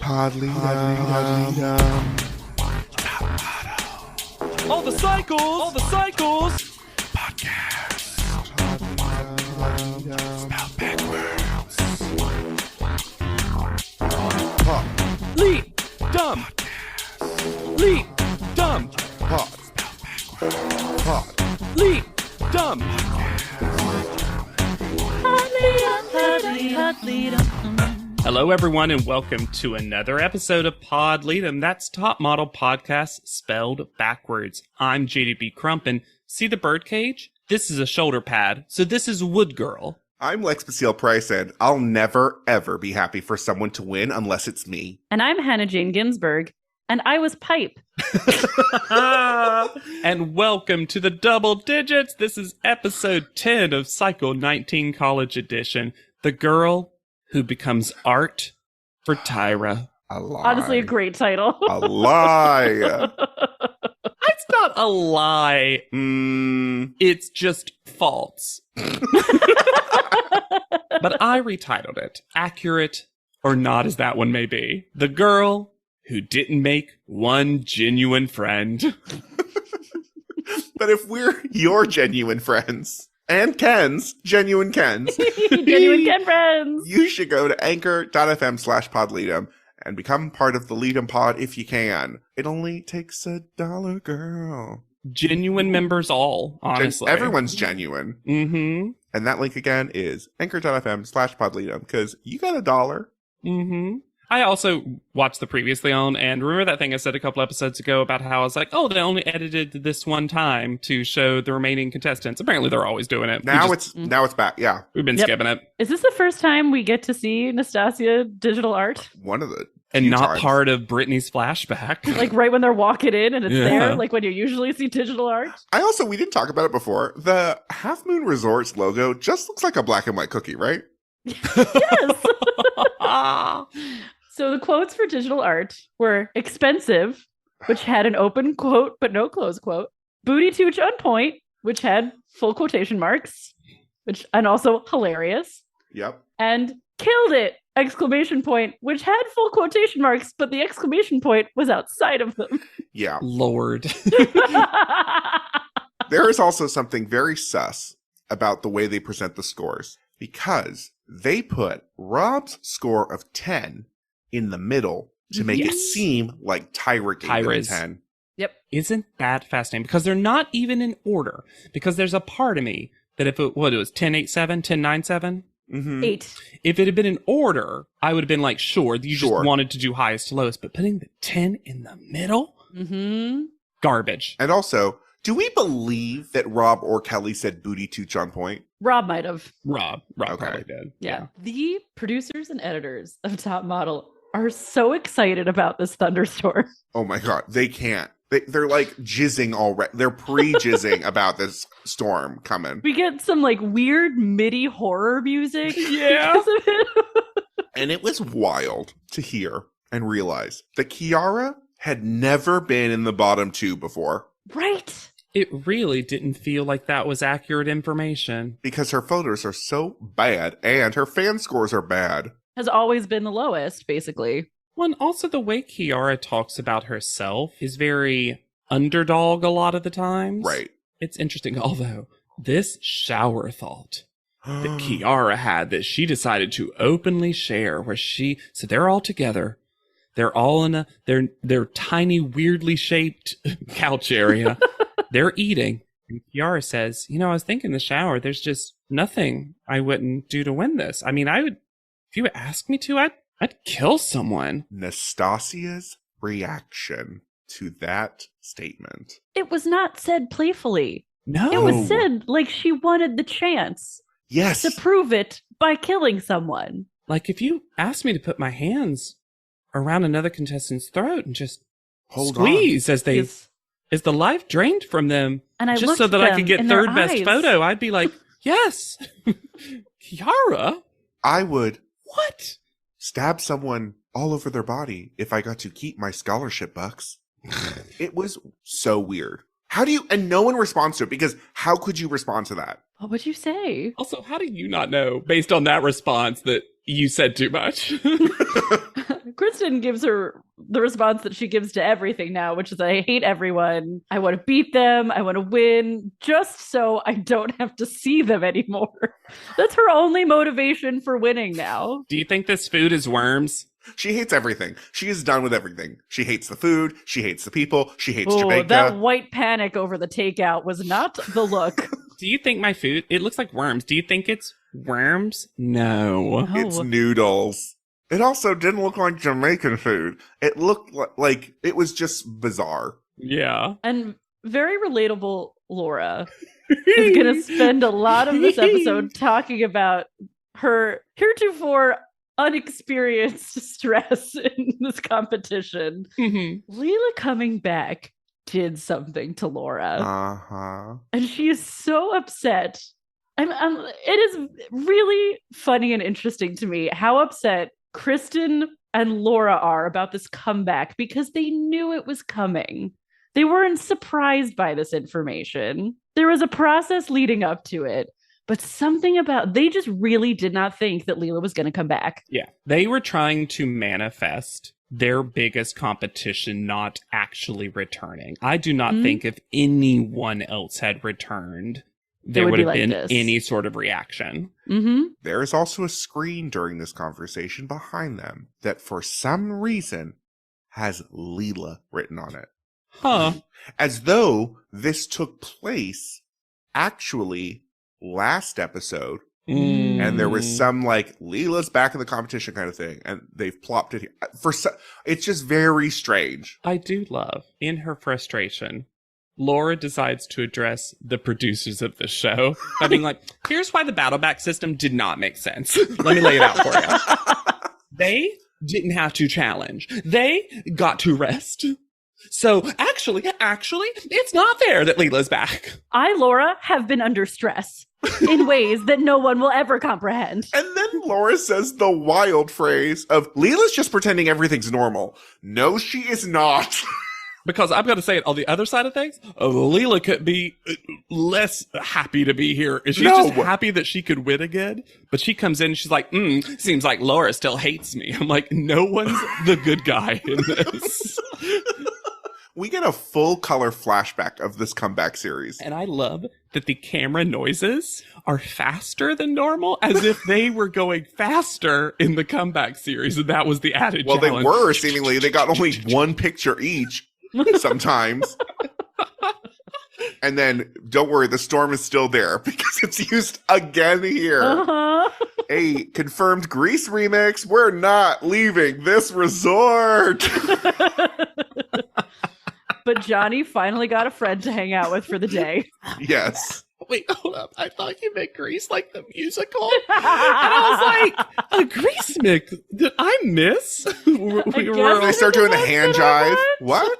Pod leader. All the cycles. Podcast. Spelled backwards. Pod. Leap. Dumb. Leap. Dumb. Pod. Pod. Leap. Dumb. Hello, everyone, and welcome to another episode of Pod Lead'em. That's Top Model Podcast spelled backwards. I'm JDB Crump, and see the birdcage? This is a shoulder pad, so this is Wood Girl. I'm Lex Basile Price, and I'll never, ever be happy for someone to win unless it's me. And I'm Hannah Jane Ginsburg, and I was Pipe. And welcome to the double digits. This is episode 10 of Cycle 19 College Edition. The girl who becomes art for Tyra. A lie. Honestly, a great title. A lie. It's not a lie. It's just false. But I retitled it, accurate or not as that one may be. The girl who didn't make one genuine friend. But if we're your genuine friends, and Ken's, genuine Ken's, Genuine Ken friends. you should go to anchor.fm/podleadem and become part of the Lead'em Pod if you can. It only takes $1, girl. Genuine members all, honestly. Everyone's genuine. Mm-hmm. And that link again is anchor.fm/podleadem because you got $1. Mm-hmm. I also watched the previously on, and remember that thing I said a couple episodes ago about how I was like, oh, they only edited this one time to show the remaining contestants. Apparently they're always doing it. Now it's back. Yeah. We've been skipping it. Is this the first time we get to see Nastasia digital art? One of the And few not times. part of Britney's flashback. Like right when they're walking in and it's Yeah. there, like when you usually see digital art? we didn't talk about it before. The Half Moon Resorts logo just looks like a black and white cookie, right? Yes. So the quotes for digital art were expensive, which had an open quote but no close quote. Booty tooch on point, which had full quotation marks, and also hilarious. Yep. And killed it! Exclamation point, which had full quotation marks, but the exclamation point was outside of them. Yeah. Lord. There is also something very sus about the way they present the scores because they put Rob's score of 10 in the middle to make it Yes. seem like Tyra gave it a Tyra's. 10. Yep. Isn't that fascinating? Because they're not even in order. Because there's a part of me that if it was 10-8-7, 10-9-7, Mm-hmm. 8. if it had been in order, I would have been like, sure, you Sure. just wanted to do highest to lowest. But putting the 10 in the middle? Mm-hmm. Garbage. And also, do we believe that Rob or Kelly said booty tooch on point? Rob might have. Rob Okay. probably did. Yeah. The producers and editors of Top Model are so excited about this thunderstorm. Oh my God, they can't. They're like jizzing already. They're pre-jizzing about this storm coming. We get some like weird MIDI horror music. Yeah. because of it. And it was wild to hear and realize that Kiara had never been in the bottom 2 before Right. It really didn't feel like that was accurate information. because her photos are so bad and her fan scores are bad. Has always been the lowest, basically. Well, and also the way Kiara talks about herself is very underdog a lot of the times. Right. It's interesting, although this shower thought that Kiara had that she decided to openly share so they're all together. They're all in their tiny, weirdly shaped couch area. They're eating. And Kiara says, I was thinking in the shower, there's just nothing I wouldn't do to win this. I mean, if you would ask me to, I'd kill someone. Nastasia's reaction to that statement. It was not said playfully. No. It was said like she wanted the chance Yes. to prove it by killing someone. Like, if you asked me to put my hands around another contestant's throat and just Hold squeeze as Yes. the life drained from them, And I just looked so that I could them get in their third best eyes. photo, I'd be like, yes, Kiara, I would what? stab someone all over their body if I got to keep my scholarship bucks. It was so weird. How do you, and no one responds to it because how could you respond to that? What would you say? Also, how do you not know, based on that response, that you said too much? Kristen gives her the response that she gives to everything now, which is I hate everyone. I want to beat them. I want to win just so I don't have to see them anymore. That's her only motivation for winning now. Do you think this food is worms? She hates everything. She is done with everything. She hates the food. She hates the people. She hates Oh, Jamaica. that white panic over the takeout was not the look. Do you think my food, it looks like worms. Do you think it's worms? No. It's Oh. noodles. It also didn't look like Jamaican food. It looked like it was just bizarre. Yeah. And very relatable Laura is going to spend a lot of this episode talking about her heretofore unexperienced stress in this competition. Mm-hmm. Leela coming back did something to Laura. Uh-huh. And she is so upset. It is really funny and interesting to me how upset Kristen and Laura are about this comeback because they knew it was coming. They weren't surprised by this information. There was a process leading up to it, but something about they just really did not think that Leela was going to come back. Yeah. They were trying to manifest their biggest competition not actually returning. I do not think if anyone else had returned, there would have like been this. any sort of reaction. Mm-hmm. There is also a screen during this conversation behind them that for some reason has Leela written on it. Huh. As though this took place actually last episode. And there was some like Leela's back in the competition kind of thing, and they've plopped it here. It's just very strange. I do love, in her frustration, Laura decides to address the producers of the show by being like, here's why the battle back system did not make sense. Let me lay it out for you. They didn't have to challenge. They got to rest. So actually, it's not fair that Leela's back. I, Laura, have been under stress in ways that no one will ever comprehend. And then Laura says the wild phrase of Leela's just pretending everything's normal. No, she is not. Because I've got to say it on the other side of things, Leela could be less happy to be here. She's just happy that she could win again. But she comes in and she's like, seems like Laura still hates me. I'm like, no one's the good guy in this. We get a full color flashback of this comeback series. And I love that the camera noises are faster than normal, as if they were going faster in the comeback series. And that was the added challenge. They were, seemingly. They got only one picture each sometimes. And then, don't worry, the storm is still there because it's used again here. Uh-huh. A confirmed Grease remix. We're not leaving this resort. But Johnny finally got a friend to hang out with for the day. Yes. Wait, hold up. I thought you meant Grease, like the musical. And I was like, a Grease mix? Did I miss? They start doing the hand jive. What?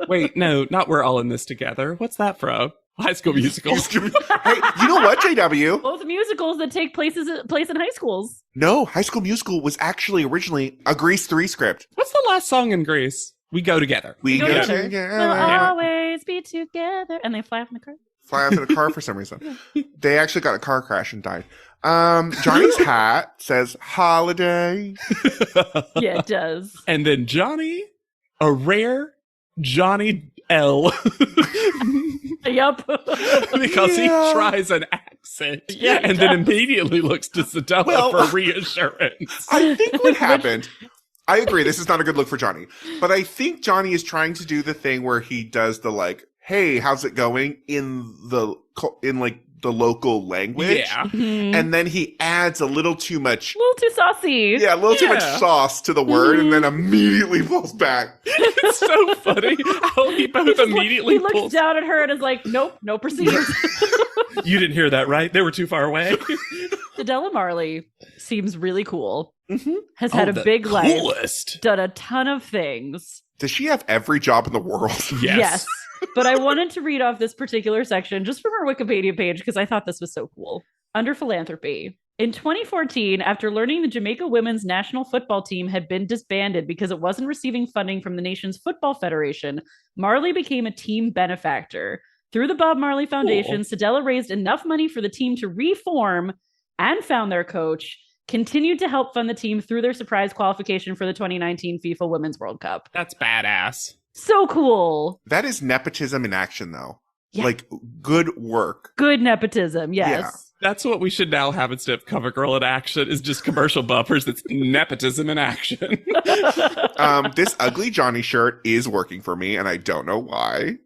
Wait, no, not We're All in This Together. What's that from? High School Musical. Hey, you know what, JW? Both musicals that take place in high schools. No, High School Musical was actually originally a Grease 3 script. What's the last song in Grease? We Go Together. We go together. together. We'll always be together. And they fly off in the car. Fly off in a car for some reason. They actually got a car crash and died. Johnny's hat says holiday. Yeah, it does. And then Johnny, a rare Johnny L. Yup. Because he tries an accent and then immediately looks to Sedella for reassurance. I think what happened... I agree, this is not a good look for Johnny. But I think Johnny is trying to do the thing where he does the like, hey, how's it going in the local language. Yeah. Mm-hmm. And then he adds a little too much. A little too saucy. Yeah, a little too much sauce to the word and then immediately pulls back. It's so funny how he both immediately he looks pulls. down at her and is like, nope, no procedures. You didn't hear that, right? They were too far away. Sedella Marley seems really cool. Mm-hmm. Has had a big life. Coolest. Done a ton of things. Does she have every job in the world? Yes. But I wanted to read off this particular section just from her Wikipedia page because I thought this was so cool. Under philanthropy. In 2014, after learning the Jamaica women's national football team had been disbanded because it wasn't receiving funding from the nation's football federation, Marley became a team benefactor. Through the Bob Marley Foundation, Sedella raised enough money for the team to reform and found their coach. continued to help fund the team through their surprise qualification for the 2019 FIFA Women's World Cup. That's badass. So cool. That is nepotism in action, though. Yeah. Like, good work. Good nepotism, yes. Yeah. That's what we should now have instead of Cover Girl in action is just commercial bumpers. That's nepotism in action. This ugly Johnny shirt is working for me, and I don't know why.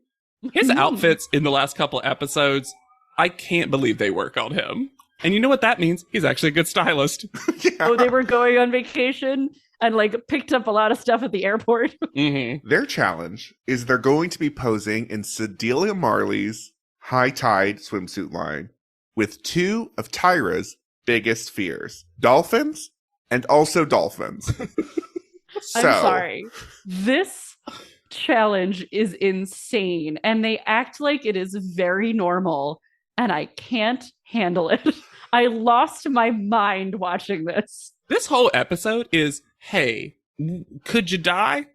His outfits in the last couple episodes, I can't believe they work on him. And you know what that means? He's actually a good stylist. Yeah. Oh, they were going on vacation and like picked up a lot of stuff at the airport. Mm-hmm. Their challenge is they're going to be posing in Sedelia Marley's high tide swimsuit line with two of Tyra's biggest fears, dolphins and also dolphins. I'm sorry. This challenge is insane and they act like it is very normal and I can't handle it. I lost my mind watching this. This whole episode is, hey, could you die?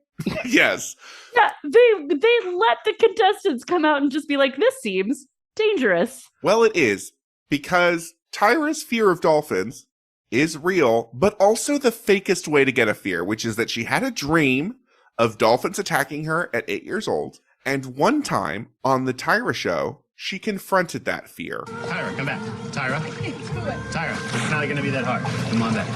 Yes. Yeah, they let the contestants come out and just be like, this seems dangerous. Well, it is, because Tyra's fear of dolphins is real, but also the fakest way to get a fear, which is that she had a dream of dolphins attacking her at 8 years old. And one time on the Tyra show, she confronted that fear. Tyra, come back. Tyra. Tyra, it's not going to be that hard. Come on back.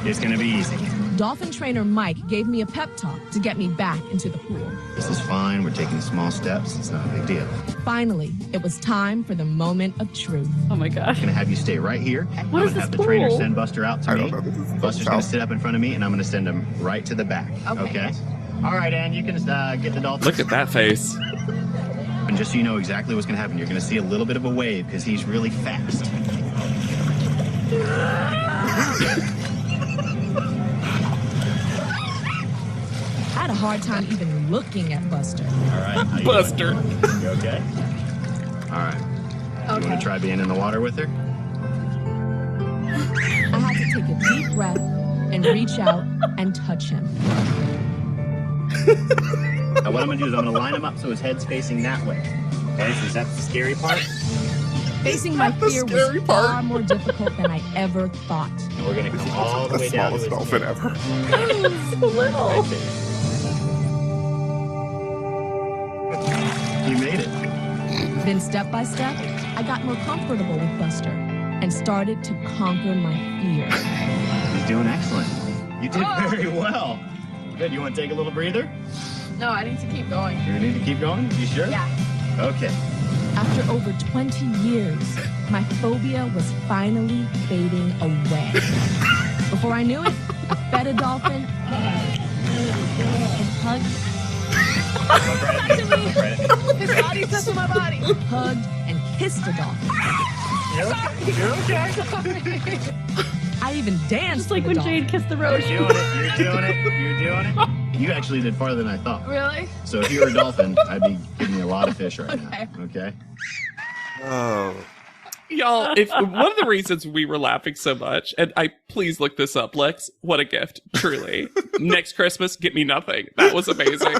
It's going to be easy. Dolphin trainer Mike gave me a pep talk to get me back into the pool. This is fine. We're taking small steps. It's not a big deal. Finally, it was time for the moment of truth. Oh my gosh. I'm going to have you stay right here. What I'm is going to this have the trainer pool? send Buster out to I me. don't know. This is Buster's going to sit up in front of me, and I'm going to send him right to the back. Okay? All right, Ann, you can get the dolphin. Look at that face. And just so you know exactly what's going to happen, you're going to see a little bit of a wave because he's really fast. I had a hard time even looking at Buster. All right. how you Buster. doing? You okay? All right. You want to try being in the water with her? I had to take a deep breath and reach out and touch him. Now what I'm going to do is I'm going to line him up so his head's facing that way. Okay, so that's the scary part. Facing my fear was far more difficult than I ever thought. And we're going to come all the The way down to smallest his dolphin ever. So little. Right there. You made it. Then step by step, I got more comfortable with Buster and started to conquer my fear. He's doing excellent. You did very well. Good. You want to take a little breather? No, I need to keep going. You need to keep going? You sure? Yeah. Okay. After over 20 years, my phobia was finally fading away. Before I knew it, I fed a dolphin and hugged, Look right at me. His body's touching my body. hugged and kissed a dolphin. You're okay. I even danced Just like with when a dolphin. Jade kissed the You're rose. doing it. You're doing it. You're doing it. You actually did farther than I thought. Really? So if you were a dolphin, I'd be giving you a lot of fish right Okay. now. Okay? Oh. Y'all, if one of the reasons we were laughing so much, and please look this up, Lex, what a gift, truly. Next Christmas, get me nothing. That was amazing.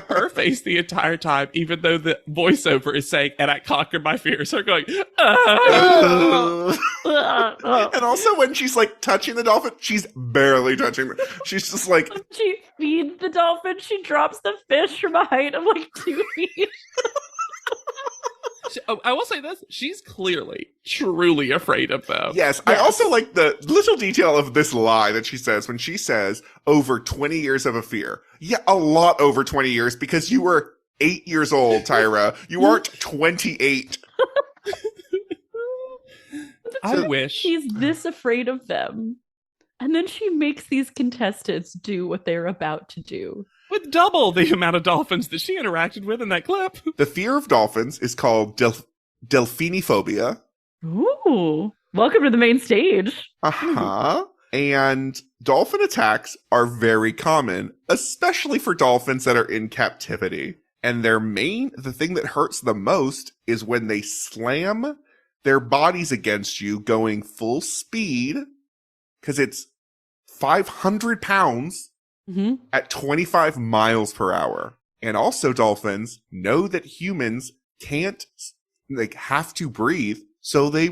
Her face the entire time, even though the voiceover is saying, and I conquered my fears, her going, And also when she's like touching the dolphin, she's barely touching it. She's just like, She feeds the dolphin. She drops the fish from a height of like 2 feet. I will say this, she's clearly, truly afraid of them. yes. I also like the little detail of this lie that she says when she says over 20 years of a fear. Yeah, a lot over 20 years because you were 8 years old, Tyra. You aren't 28. I wish. She's this afraid of them. And then she makes these contestants do what they're about to do. With double the amount of dolphins that she interacted with in that clip. The fear of dolphins is called delphinophobia. Ooh. Welcome to the main stage. Uh-huh. And dolphin attacks are very common, especially for dolphins that are in captivity. And the thing that hurts the most is when they slam their bodies against you going full speed, because it's 500 pounds Mm-hmm. at 25 miles per hour. And also dolphins know that humans can't, have to breathe. So they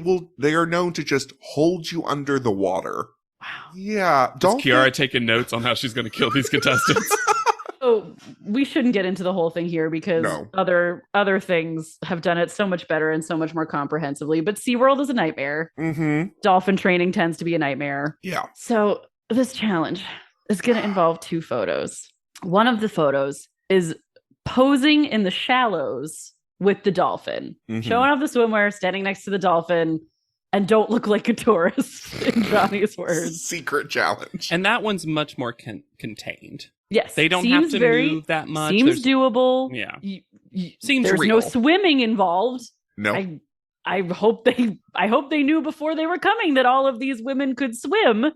are known to just hold you under the water Wow. Yeah. Is Dolphin. Kiara taking notes on how she's going to kill these contestants? So we shouldn't get into the whole thing here because No. other things have done it so much better and so much more comprehensively. But SeaWorld is a nightmare. Mm-hmm. Dolphin training tends to be a nightmare. Yeah. So this challenge is going to involve 2 photos. One of the photos is posing in the shallows with the dolphin, Mhm. showing off the swimwear, standing next to the dolphin, and don't look like a tourist, in Johnny's words. Secret challenge. And that one's much more contained. Yes, They don't seems have to move that much. Seems There's- doable. Yeah. Seems there's real. no swimming involved. No. I hope they knew before they were coming that all of these women could swim,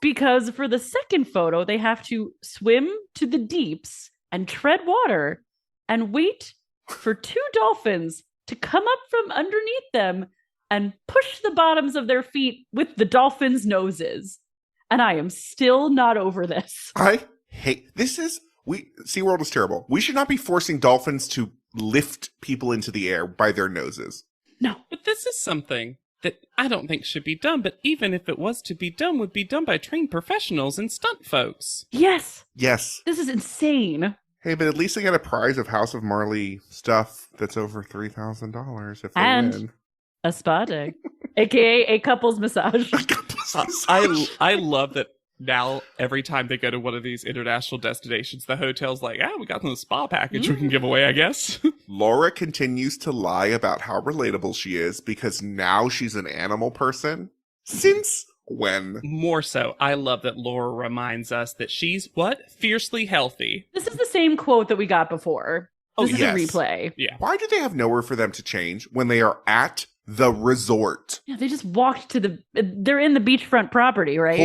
because for the second photo they have to swim to the deeps and tread water and wait for 2 dolphins to come up from underneath them and push the bottoms of their feet with the dolphins' noses. And I am still not over this. I hate SeaWorld is terrible. We should not be forcing dolphins to lift people into the air by their noses. No. But this is something that I don't think should be done, but even if it was to be done, would be done by trained professionals and stunt folks. Yes. Yes. This is insane. Hey, but at least they get a prize of House of Marley stuff that's over $3,000 if they And win. a spa day, aka a couple's massage. I love that now every time they go to one of these international destinations, the hotel's like, we got some spa package we can give away, I guess. Laura continues to lie about how relatable she is because now she's an animal person. Since when? More so, I love that Laura reminds us that she's, fiercely healthy. This is the same quote that we got before. This is yes. a replay. Yeah. Why do they have nowhere for them to change when they are at the resort? Yeah, they just walked to they're in the beachfront property, right?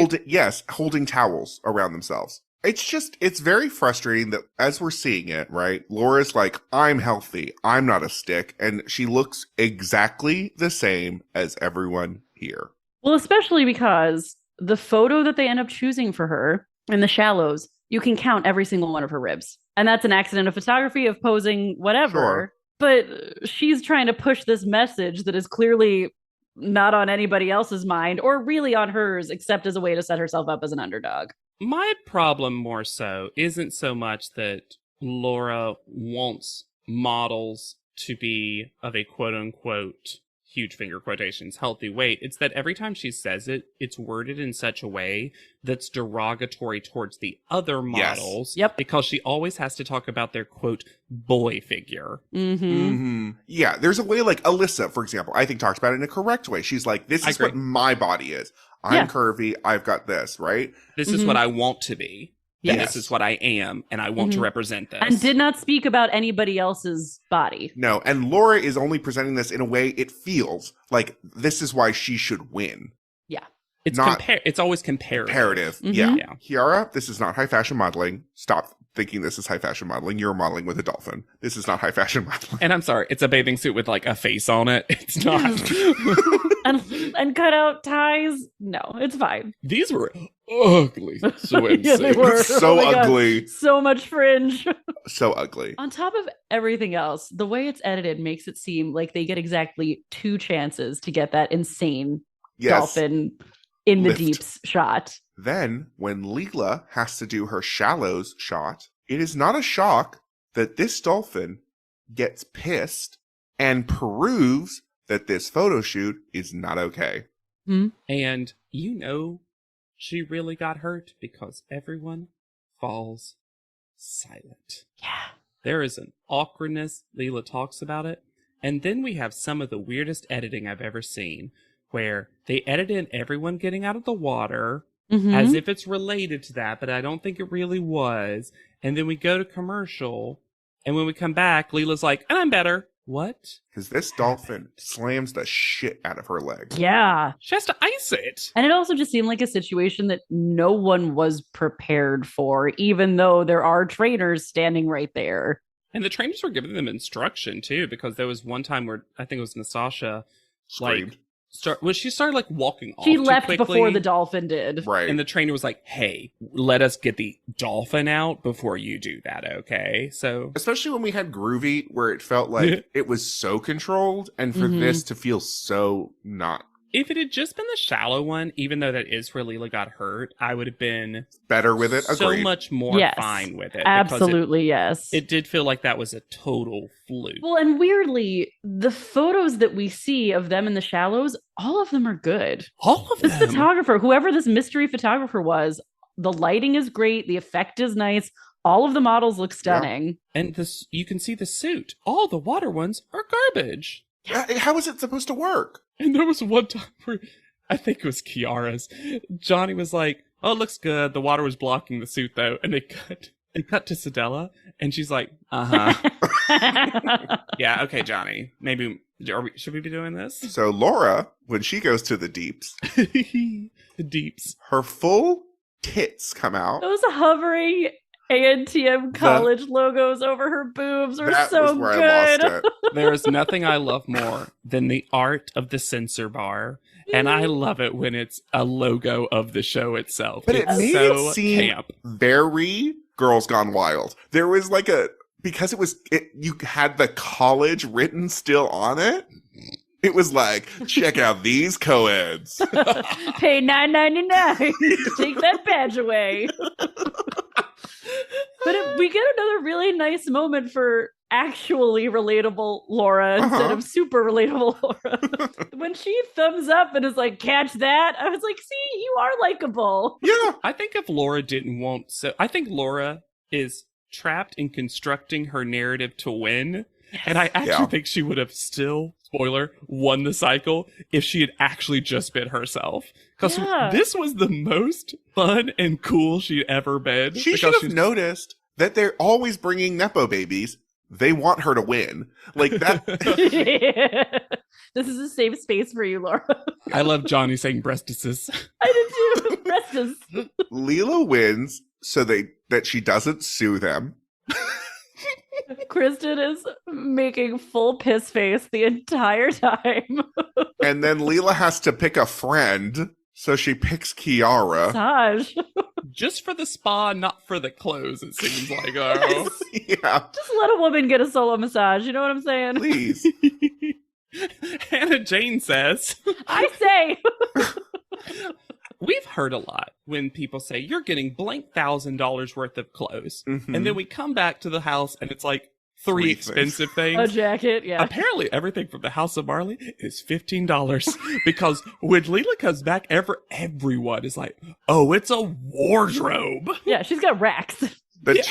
Holding towels around themselves. It's very frustrating that as we're seeing it, right? Laura's like, I'm healthy. I'm not a stick. And she looks exactly the same as everyone here. Well, especially because the photo that they end up choosing for her in the shallows, you can count every single one of her ribs. And that's an accident of photography, of posing, whatever. Sure. But she's trying to push this message that is clearly not on anybody else's mind or really on hers, except as a way to set herself up as an underdog. My problem more so isn't so much that Laura wants models to be of a quote unquote, huge finger quotations, healthy weight. It's that every time she says it, it's worded in such a way that's derogatory towards the other models. Yep. Because she always has to talk about their quote, boy figure. Mm-hmm. Mm-hmm. Yeah, there's a way like Alyssa, for example, I think talks about it in a correct way. She's like, this is what my body is. I'm curvy. I've got this, right? This is what I want to be. Yes. And this is what I am, and I want to represent this. And did not speak about anybody else's body. No, and Laura is only presenting this in a way it feels like this is why she should win. Yeah. It's not it's always comparative. Comparative. Mhm. Yeah. Kiara, this is not high fashion modeling. Stop thinking this is high fashion modeling. You're modeling with a dolphin. This is not high fashion modeling. And I'm sorry, it's a bathing suit with like a face on it. It's not. and cut out ties. No, it's fine. These were ugly swimsuits. Yeah, they were. So Oh my God. ugly. So much fringe. So ugly. On top of everything else, the way it's edited makes it seem like they get exactly 2 chances to get that insane Yes. dolphin in the Lift. deeps shot. Then, when Leela has to do her shallows shot, it is not a shock that this dolphin gets pissed and proves that this photo shoot is not okay. And she really got hurt because everyone falls silent. Yeah. There is an awkwardness. Leela talks about it. And then we have some of the weirdest editing I've ever seen, where they edit in everyone getting out of the water as if it's related to that, but I don't think it really was. And then we go to commercial, and when we come back, Leela's like, and I'm better. What? Because this dolphin slams the shit out of her leg. Yeah. She has to ice it. And it also just seemed like a situation that no one was prepared for, even though there are trainers standing right there. And the trainers were giving them instruction, too, because there was one time where I think it was Nastasha, Screamed. she started like walking off She too left quickly, before the dolphin did. Right. and the trainer was like, "Hey, let us get the dolphin out before you do that, okay?" So Especially when we had Groovy, where it felt like it was so controlled, and for this to feel so not If it had just been the shallow one, even though that is where Leela got hurt, I would have been Better with it. so Agreed. much more Yes. fine with it. Absolutely, yes. It did feel like that was a total fluke. Well, and weirdly, the photos that we see of them in the shallows, all of them are good. All of This them. photographer, whoever this mystery photographer was, the lighting is great. The effect is nice. All of the models look stunning. And this, you can see the suit. All the water ones are garbage. How is it supposed to work? And there was one time where I think it was Kiara's. Johnny was like, "Oh, it looks good." The water was blocking the suit though, and they cut to Sedella, and she's like, "Yeah, okay, Johnny. Maybe should we be doing this?" So Laura, when she goes to the deeps, The deeps. her full tits come out. Those hovering ANTM college logos over her boobs are That so was where good. I lost it. There is nothing I love more than the art of the censor bar. And I love it when it's a logo of the show itself. But it It's made so it seem camp. very Girls Gone Wild. There was like because you had the college written still on it. It was like, check out these co-eds. Pay $9.99 to take that badge away. But we get another really nice moment for actually relatable Laura instead of super relatable Laura. When she thumbs up and is like, catch that, I was like, see, you are likable. Yeah. I think if Laura didn't want I think Laura is trapped in constructing her narrative to win. Yes. And I actually think she would have still, spoiler, won the cycle if she had actually just been herself. Because this was the most fun and cool she'd ever been. She should have noticed that they're always bringing Nepo babies. They want her to win. Like that. This is a safe space for you, Laura. I love Johnny saying breastises. I did too. Breastus. Leela wins so that she doesn't sue them. Kristen is making full piss face the entire time. And then Leela has to pick a friend, so she picks Kiara. Massage. Just for the spa, not for the clothes, it seems like. Oh. Yeah, Just let a woman get a solo massage. You know what I'm saying? please. Hannah Jane says, I say. we've heard a lot when people say, you're getting blank $1,000 worth of clothes. Mhm. And then we come back to the house and it's like three Three expensive A things. jacket, yeah. Apparently, everything from the House of Marley is $15 because when Leela comes back, everyone is like, "Oh, it's a wardrobe." Yeah, she's got racks. The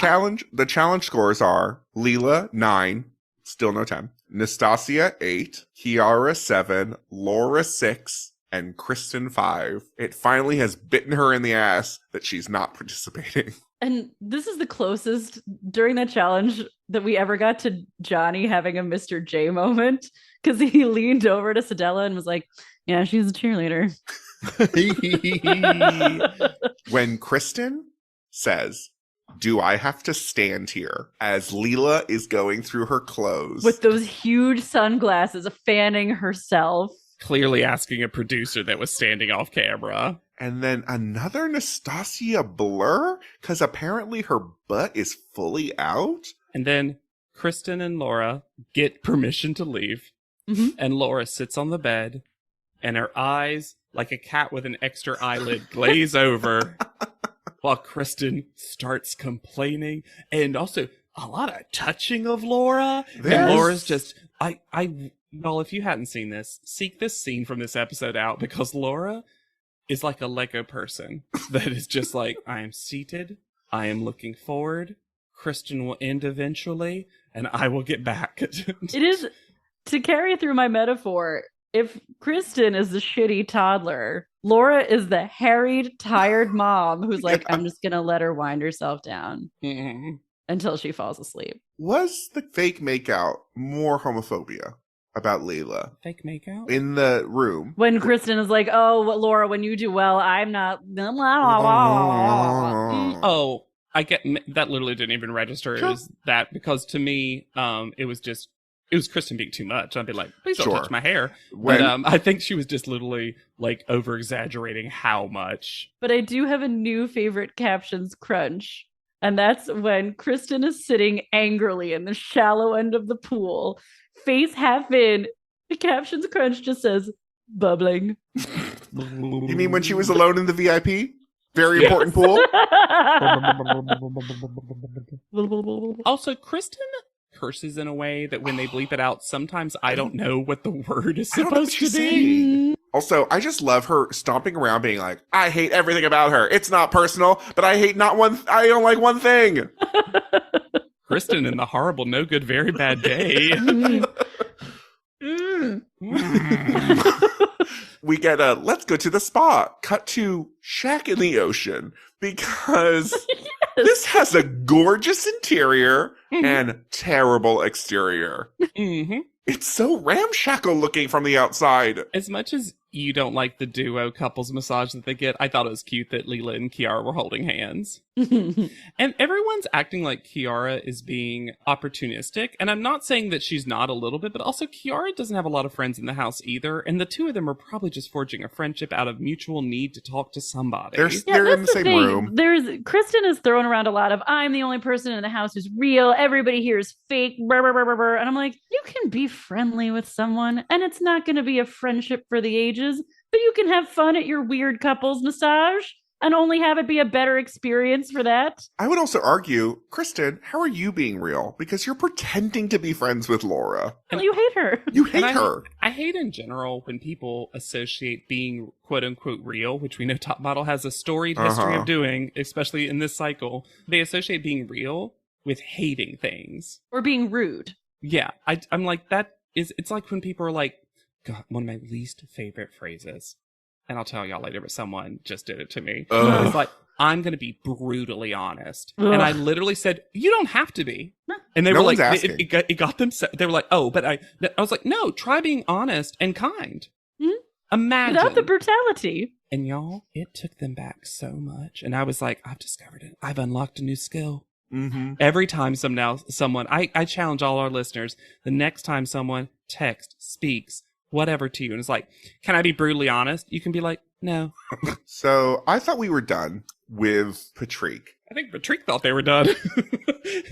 challenge scores are Leela 9, still no 10. Nastasia 8, Kiara 7, Laura 6, and Kristen 5. It finally has bitten her in the ass that she's not participating. And this is the closest during that challenge that we ever got to Johnny having a Mr. J moment because he leaned over to Sedella and was like, "Yeah, she's a cheerleader." When Kristen says, "Do I have to stand here?" as Leela is going through her clothes. With those huge sunglasses, fanning herself. Clearly asking a producer that was standing off camera. And then another Nastasia blur, because apparently her butt is fully out. And then Kristen and Laura get permission to leave. Mhm. And Laura sits on the bed and her eyes, like a cat with an extra eyelid, glaze over while Kristen starts complaining. And also a lot of touching of Laura. Yes. And Laura's just, y'all, if you hadn't seen this, seek this scene from this episode out because Laura is like a Lego person that is just like, I am seated, I am looking forward, Kristen will end eventually, and I will get back. It is, to carry through my metaphor, if Kristen is the shitty toddler, Laura is the harried, tired mom who's like, I'm just going to let her wind herself down Mhm. until she falls asleep. Was the fake makeout more homophobia about Leela Fake makeout? in the room? When Kristen is like, oh, Laura, when you do well, I'm not. Oh, I get that literally didn't even register as that because to me, it was Kristen being too much. I'd be like, please don't Sure. touch my hair. When- But I think she was just literally like over exaggerating how much. But I do have a new favorite captions crunch. And that's when Kristen is sitting angrily in the shallow end of the pool, face half in. The captions crunch just says, bubbling. You mean when she was alone in the VIP? Very important pool? Also, Kristen curses in a way that when they bleep it out, sometimes I don't know what the word is I don't know what supposed to she's be. saying. Also, I just love her stomping around being like, I hate everything about her. It's not personal, but I don't like one thing. Kristen in the horrible, no good, very bad day. We get a let's go to the spa. Cut to shack in the ocean because this has a gorgeous interior and terrible exterior. Mm-hmm. It's so ramshackle looking from the outside. As much as you don't like the duo couples massage that they get, I thought it was cute that Leela and Kiara were holding hands. And everyone's acting like Kiara is being opportunistic. And I'm not saying that she's not a little bit, but also Kiara doesn't have a lot of friends in the house either. And the two of them are probably just forging a friendship out of mutual need to talk to somebody. They're in the same room. Kristen is throwing around a lot of, I'm the only person in the house who's real. Everybody here is fake. Brr, brr, brr, brr, brr. And I'm like, you can be friendly with someone and it's not going to be a friendship for the ages, but you can have fun at your weird couples massage and only have it be a better experience for that. I would also argue, Kristen, how are you being real? Because you're pretending to be friends with Laura. Well, you hate her. You hate her. I hate in general when people associate being quote unquote real, which we know Top Model has a storied history of doing, especially in this cycle. They associate being real with hating things. Or being rude. Yeah, I'm like, it's like when people are like, God, one of my least favorite phrases, and I'll tell y'all later, but someone just did it to me. It's like, I'm going to be brutally honest. Ugh. And I literally said, you don't have to be. And they No were like, one's asking. it got them, they were like, oh, but I was like, no, try being honest and kind. Hmm? Imagine. Without the brutality. And y'all, it took them back so much. And I was like, I've discovered it. I've unlocked a new skill. Mm-hmm. Every time someone, I challenge all our listeners, the next time someone texts, speaks, whatever to you, and it's like, can I be brutally honest? You can be like, no. So I thought we were done with Patrick. I think Patrick thought they were done.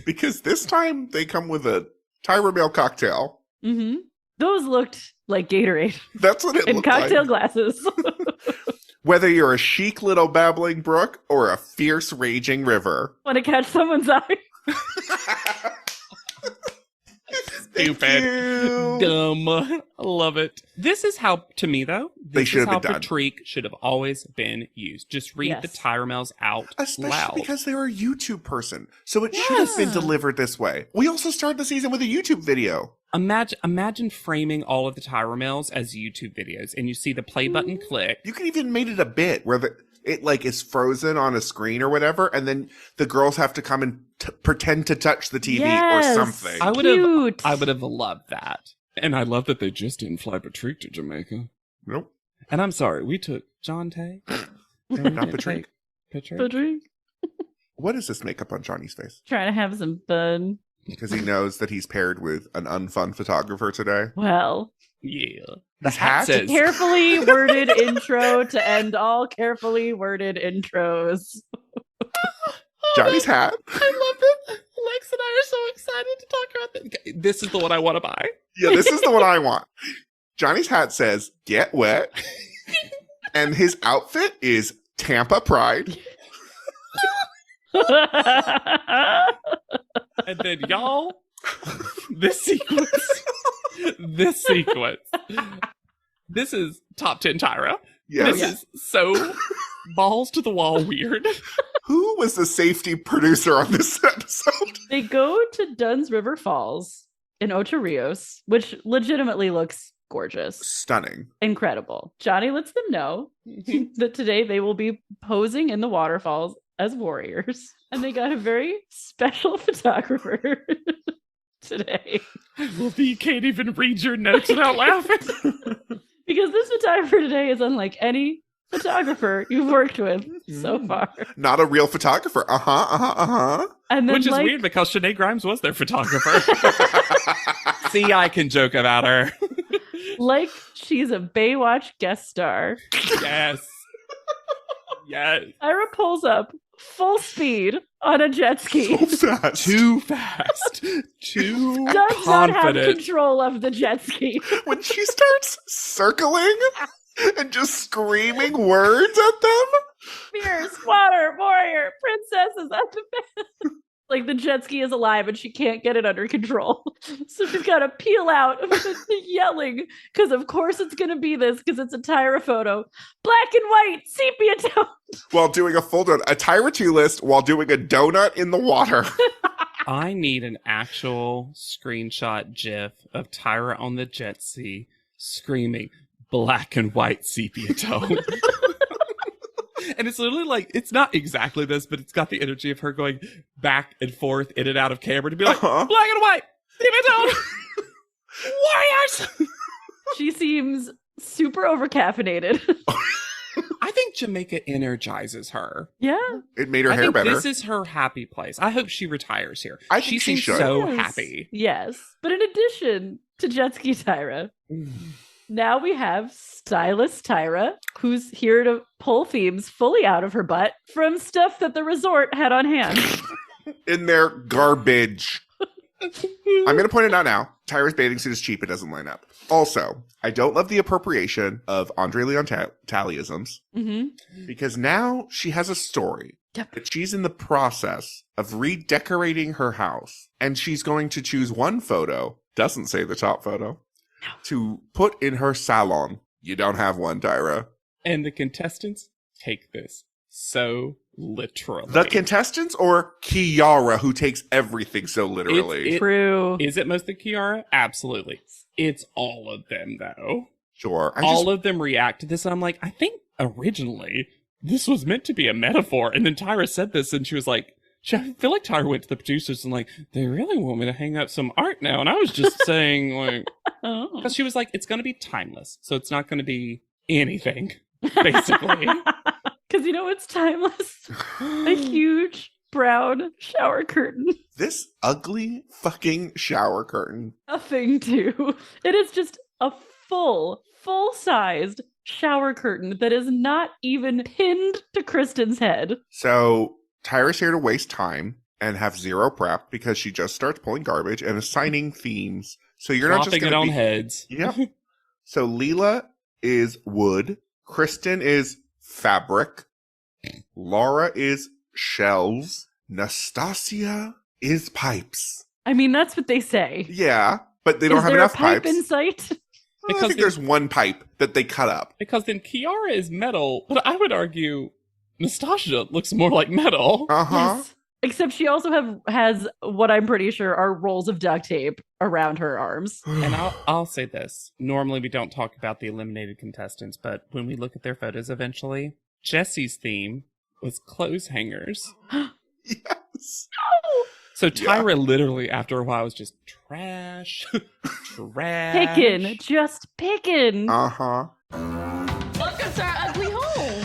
Because this time they come with a Tyra Mail cocktail. Mm-hmm. Those looked like Gatorade That's what it in looked cocktail like. glasses. Whether you're a chic little babbling brook or a fierce raging river. Want to catch someone's eye? Stupid. Dumb. I love it. This is how, to me though, They this should is have how been done. Patrick should have always been used. Just read Yes. the Tyramails out Especially loud. because they're a YouTube person. So it should have been Yeah. delivered this way. We also started the season with a YouTube video. Imagine framing all of the Tyramails as YouTube videos, and you see the play button click. You could even made it a bit where it like is frozen on a screen or whatever, and then the girls have to come and pretend to touch the TV Yes. or something. I would Cute. have loved that. And I love that they just didn't fly Patrick to Jamaica. Nope. And I'm sorry, we took John Tay. Not Patrick. Patrick. What is this makeup on Johnny's face? Trying to have some fun. Because he knows that he's paired with an unfun photographer today. Well, Yeah. His hat? says, carefully worded intro to end all carefully worded intros. Johnny's hat. I love it. Lex and I are so excited to talk about this. This is the one I want to buy. Yeah, this is the one I want. Johnny's hat says, "Get wet." And his outfit is Tampa Pride. And then y'all, this sequence, this is top 10 Tyra. Yes. This is so balls to the wall weird. Who was the safety producer on this episode? They go to Dunn's River Falls in Ocho Rios, which legitimately looks gorgeous. Stunning. Incredible. Johnny lets them know that today they will be posing in the waterfalls as warriors. And they got a very special photographer today. I love that you can't even read your notes without laughing. Because this photographer today is unlike any photographer you've worked with so far. Not a real photographer. And then, Which is like, weird because Shanae Grimes was their photographer. See, I can joke about her. like she's a Baywatch guest star. Yes. Yes. Ira pulls up full speed on a jet ski. So fast. Too fast. Too Does not have confident. control of the jet ski. When she starts circling and just screaming words at them. Fierce, water, warrior, princesses at the bed. Like the jet ski is alive and she can't get it under control. So she's got to peel out yelling because of course it's going to be this because it's a Tyra photo. Black and white, sepia tone. While doing a full donut. A Tyra 2 list while doing a donut in the water. I need an actual screenshot GIF of Tyra on the jet ski screaming black and white sepia tone. And it's literally like, it's not exactly this, but it's got the energy of her going back and forth in and out of camera to be like, black and white, sepia tone, warriors. She seems super overcaffeinated. I think Jamaica energizes her. Yeah. It made her I hair think better. this is her happy place. I hope she retires here. I think she seems should. so Yes. happy. Yes. But in addition to jet ski Tyra, now we have stylist Tyra, who's here to pull themes fully out of her butt from stuff that the resort had on hand. In their garbage. I'm going to point it out now. Tyra's bathing suit is cheap. It doesn't line up. Also, I don't love the appropriation of Andre Leon Talleyisms Mm-hmm. because now she has a story Yep. that she's in the process of redecorating her house. And she's going to choose one photo, doesn't say the top photo, to put in her salon. You don't have one, Tyra. And the contestants take this so literally. The contestants or Kiara, who takes everything so literally? True. Is it mostly Kiara? Absolutely. It's all of them, though. Sure. All of them react to this, and I'm like, I think originally this was meant to be a metaphor. And then Tyra said this, and she was like, I feel like Tyra went to the producers and like, they really want me to hang up some art now. And I was just saying, like, Oh. because she was like, it's going to be timeless. So it's not going to be anything, basically. Because you know what's timeless? A huge brown shower curtain. This ugly fucking shower curtain. A thing, too. It is just a full-sized shower curtain that is not even pinned to Kristen's head. So Tyra's here to waste time and have zero prep because she just starts pulling garbage and assigning themes. So you're not just Flopping going it to on be... heads. Yep. So Leela is wood. Kristen is fabric. Laura is shelves. Nastasia is pipes. I mean, that's what they say. Yeah, but they don't Is have there enough a pipe pipes. in sight? I think there's one pipe that they cut up. Because then Kiara is metal, but I would argue Nastasia looks more like metal. Uh-huh. Yes. Except she also has what I'm pretty sure are rolls of duct tape around her arms. And I'll say this. Normally we don't talk about the eliminated contestants, but when we look at their photos eventually, Jesse's theme was clothes hangers. Yes. So Tyra literally after a while was just trash. Pickin', just pickin'. Uh-huh. Welcome to our ugly home.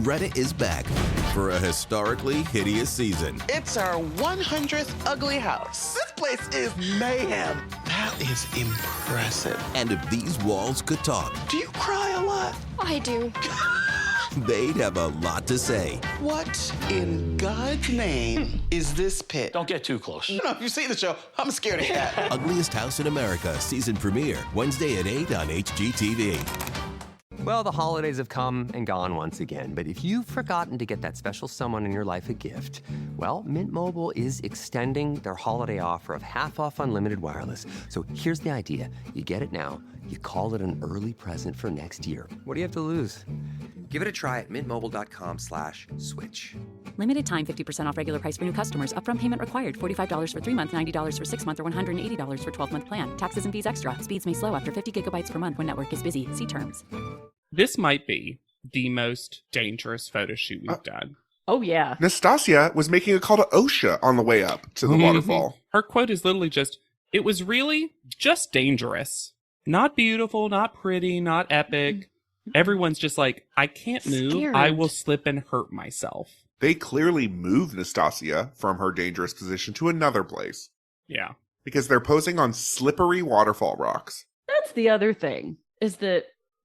Reddit is back for a historically hideous season. It's our 100th ugly house. This place is mayhem. That is impressive. And if these walls could talk, Do you cry a lot? I do. they'd have a lot to say. What in God's name is this pit? Don't get too close. No, if you see the show, I'm scared of cat. Ugliest House in America season premiere Wednesday at 8 on HGTV. Well, the holidays have come and gone once again, but if you've forgotten to get that special someone in your life a gift, well, Mint Mobile is extending their holiday offer of half off unlimited wireless. So here's the idea. You get it now, you call it an early present for next year. What do you have to lose? Give it a try at mintmobile.com/switch. Limited time 50% off regular price for new customers. Upfront payment required. $45 for 3 months, $90 for 6 months, or $180 for 12-month plan. Taxes and fees extra. Speeds may slow after 50 gigabytes per month when network is busy. See terms. This might be the most dangerous photo shoot we've done. Oh, yeah. Nastasia was making a call to OSHA on the way up to the waterfall. Her quote is literally just, it was really just dangerous. Not beautiful, not pretty, not epic. Everyone's just like, I can't move. Scared. I will slip and hurt myself. They clearly moved Nastasia from her dangerous position to another place Yeah. because they're posing on slippery waterfall rocks. That's the other thing, is that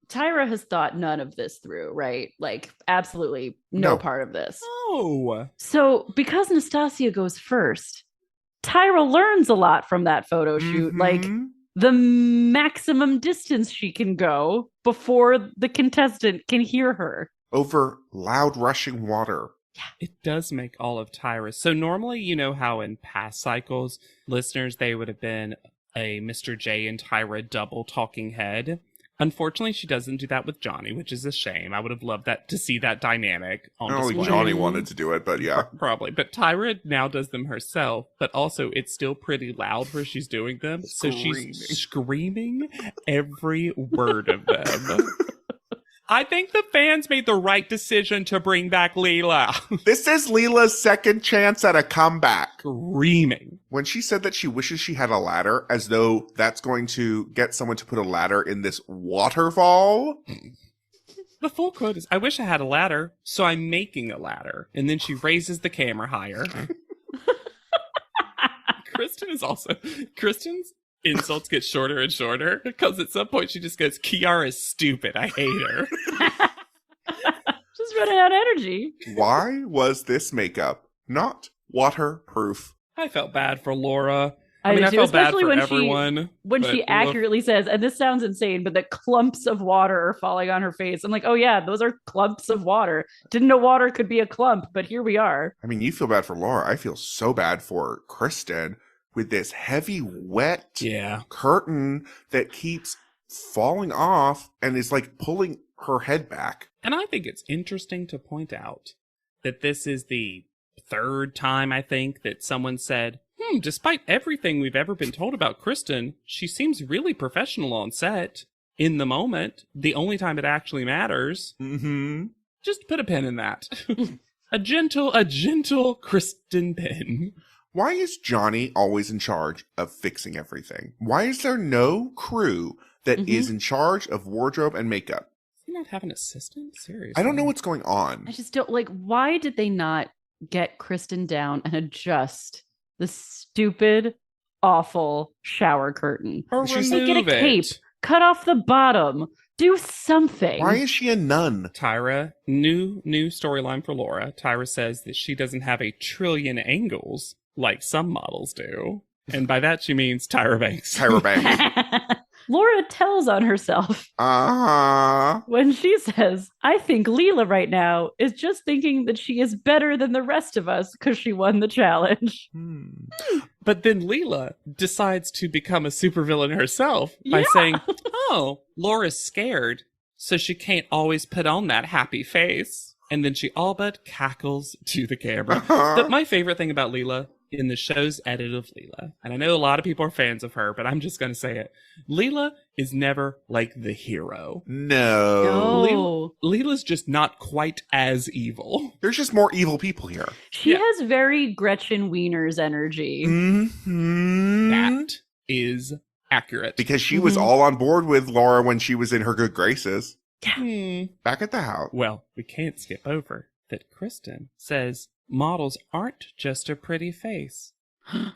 Tyra has thought none of this through, right? Like, absolutely no part of this. Oh. So, because Nastasia goes first, Tyra learns a lot from that photo shoot. Like, the maximum distance she can go before the contestant can hear her. Over loud rushing water. It does make all of Tyra. So normally, you know how in past cycles, listeners, they would have been a Mr. J and Tyra double talking head. Unfortunately, she doesn't do that with Johnny, which is a shame. I would have loved that to see that dynamic on Only display. Johnny wanted to do it, but yeah. Probably. But Tyra now does them herself, but also it's still pretty loud where she's doing them. So she's screaming every word of them. I think the fans made the right decision to bring back Leela. This is Leela's second chance at a comeback. Screaming. When she said that she wishes she had a ladder, as though that's going to get someone to put a ladder in this waterfall. The full quote is, I wish I had a ladder, so I'm making a ladder. And then she raises the camera higher. Kristen's insults get shorter and shorter because at some point she just goes, Kiara's stupid. I hate her. Just running out of energy. Why was this makeup not waterproof? I felt bad for Laura. I mean, I too, felt bad especially for when everyone. When she accurately says, and this sounds insane, but that clumps of water are falling on her face. I'm like, oh yeah, those are clumps of water. Didn't know water could be a clump, but here we are. I mean, you feel bad for Laura. I feel so bad for Kristen with this heavy, wet curtain that keeps falling off and is like pulling her head back. And I think it's interesting to point out that this is the third time, I think, that someone said, despite everything we've ever been told about Kristen, she seems really professional on set. In the moment, the only time it actually matters. Mm-hmm. Just put a pin in that. a gentle Kristen pin. Why is Johnny always in charge of fixing everything? Why is there no crew that is in charge of wardrobe and makeup? Does he not have an assistant? Seriously. I don't know what's going on. I just don't why did they not get Kristen down and adjust the stupid, awful shower curtain? Or Get a cape, cut off the bottom, do something. Why is she a nun? Tyra, new storyline for Laura. Tyra says that she doesn't have a trillion angles like some models do. And by that she means Tyra Banks. Tyra Banks. Laura tells on herself when she says, I think Leela right now is just thinking that she is better than the rest of us because she won the challenge. But then Leela decides to become a supervillain herself by saying, oh, Laura's scared, so she can't always put on that happy face. And then she all but cackles to the camera. My favorite thing about Leela in the show's edit of Leela, and I know a lot of people are fans of her, but I'm just going to say it. Leela is never like the hero. No. Leela's just not quite as evil. There's just more evil people here. She has very Gretchen Wiener's energy. Mm-hmm. That is accurate. Because she was all on board with Laura when she was in her good graces. Back at the house. Well, we can't skip over that Kristen says models aren't just a pretty face.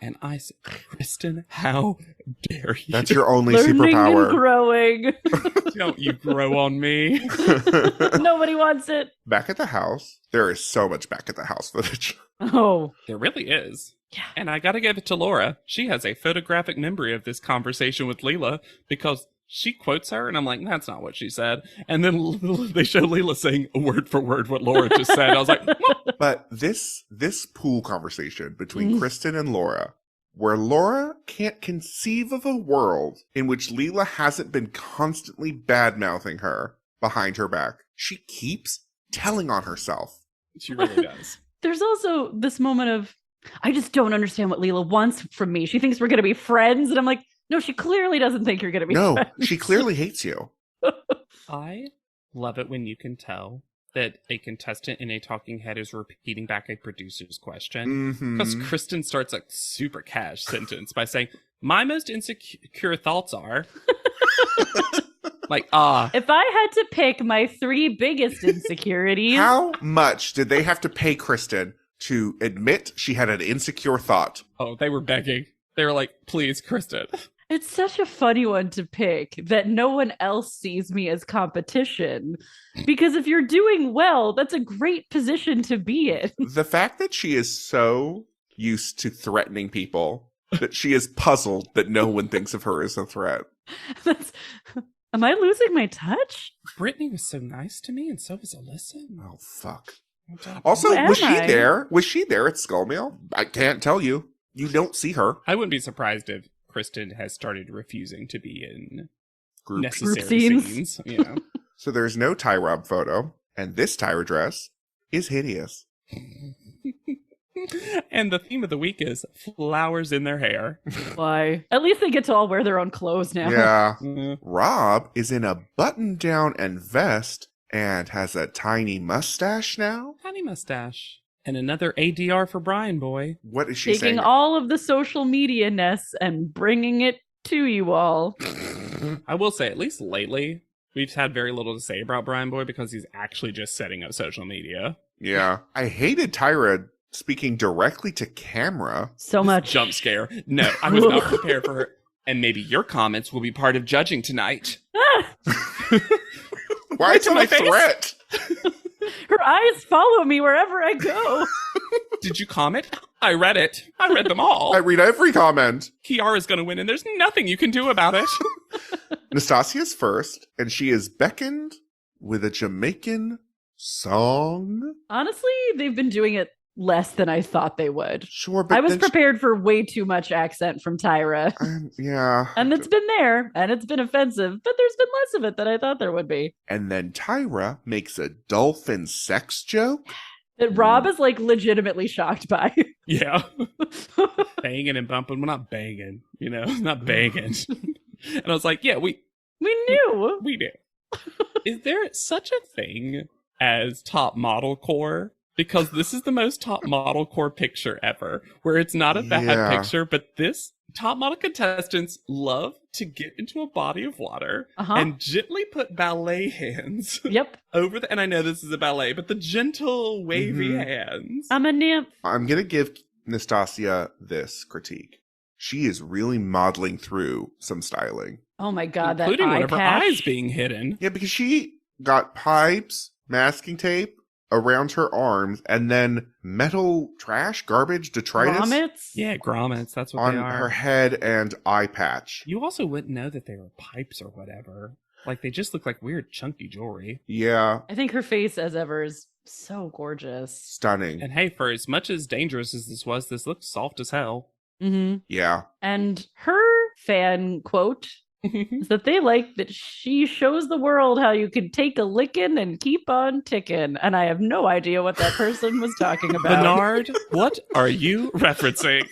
And I said, Kristen, how dare you? That's your only Learning superpower. And growing. Don't you grow on me. Nobody wants it. Back at the house. There is so much back at the house footage. Oh. There really is. Yeah. And I gotta give it to Laura. She has a photographic memory of this conversation with Leela because she quotes her, and I'm like, that's not what she said. And then they show Leela saying word for word what Laura just said. I was like, what? But this pool conversation between Kristen and Laura, where Laura can't conceive of a world in which Leela hasn't been constantly bad-mouthing her behind her back. She keeps telling on herself. She really does. There's also this moment of, I just don't understand what Leela wants from me. She thinks we're going to be friends. And I'm like, no, she clearly doesn't think you're going to be friends. No, she clearly hates you. I love it when you can tell that a contestant in a talking head is repeating back a producer's question. Because Kristen starts a super cash sentence by saying, my most insecure thoughts are... If I had to pick my 3 biggest insecurities... How much did they have to pay Kristen to admit she had an insecure thought? Oh, they were begging. They were like, please, Kristen. It's such a funny one to pick that no one else sees me as competition. Because if you're doing well, that's a great position to be in. The fact that she is so used to threatening people that she is puzzled that no one thinks of her as a threat. Am I losing my touch? Brittany was so nice to me, and so was Alyssa. Oh, fuck. Also, was she there? Was she there at Skull Meal? I can't tell you. You don't see her. I wouldn't be surprised if Kristen has started refusing to be in Group necessary scenes. You know. So there's no tie Rob photo, and this Tyra dress is hideous. And the theme of the week is flowers in their hair. Why? At least they get to all wear their own clothes now. Yeah. Mm-hmm. Rob is in a button-down and vest and has a tiny mustache now. Tiny mustache. And another ADR for Brian Boy. What is she saying? Taking all of the social media-ness and bringing it to you all. I will say, at least lately, we've had very little to say about Brian Boy because he's actually just setting up social media. Yeah. I hated Tyra speaking directly to camera. So much. Jump scare. No, I was not prepared for her. And maybe your comments will be part of judging tonight. Why is it a threat? Her eyes follow me wherever I go. Did you comment? I read it. I read them all. I read every comment. Kiara's going to win, and there's nothing you can do about it. Nastasia's first, and she is beckoned with a Jamaican song. Honestly, they've been doing it less than I thought they would. Sure, but I was prepared for way too much accent from Tyra. Yeah. And it's been there, and it's been offensive, but there's been less of it than I thought there would be. And then Tyra makes a dolphin sex joke that Rob is like legitimately shocked by. Yeah. Banging and bumping. Well, not banging, you know, not banging. And I was like, yeah, we knew. We knew. Is there such a thing as top model core? Because this is the most top model core picture ever, where it's not a bad picture, but this top model contestants love to get into a body of water and gently put ballet hands over the, and I know this is a ballet, but the gentle wavy hands. I'm a nymph. I'm going to give Nastasia this critique. She is really modeling through some styling. Oh my God, including that one of her patch. eyes being hidden. Yeah, because she got pipes, masking tape around her arms, and then metal trash, garbage, detritus. Grommets? Yeah, grommets. That's what on they are. her head and eye patch. You also wouldn't know that they were pipes or whatever. Like, they just look like weird chunky jewelry. Yeah. I think her face, as ever, is so gorgeous. Stunning. And hey, for as much as dangerous as this was, this looks soft as hell. Mm-hmm. Yeah. And her fan quote is that they like that she shows the world how you can take a licking and keep on ticking. And I have no idea what that person was talking about. Bernard, what are you referencing?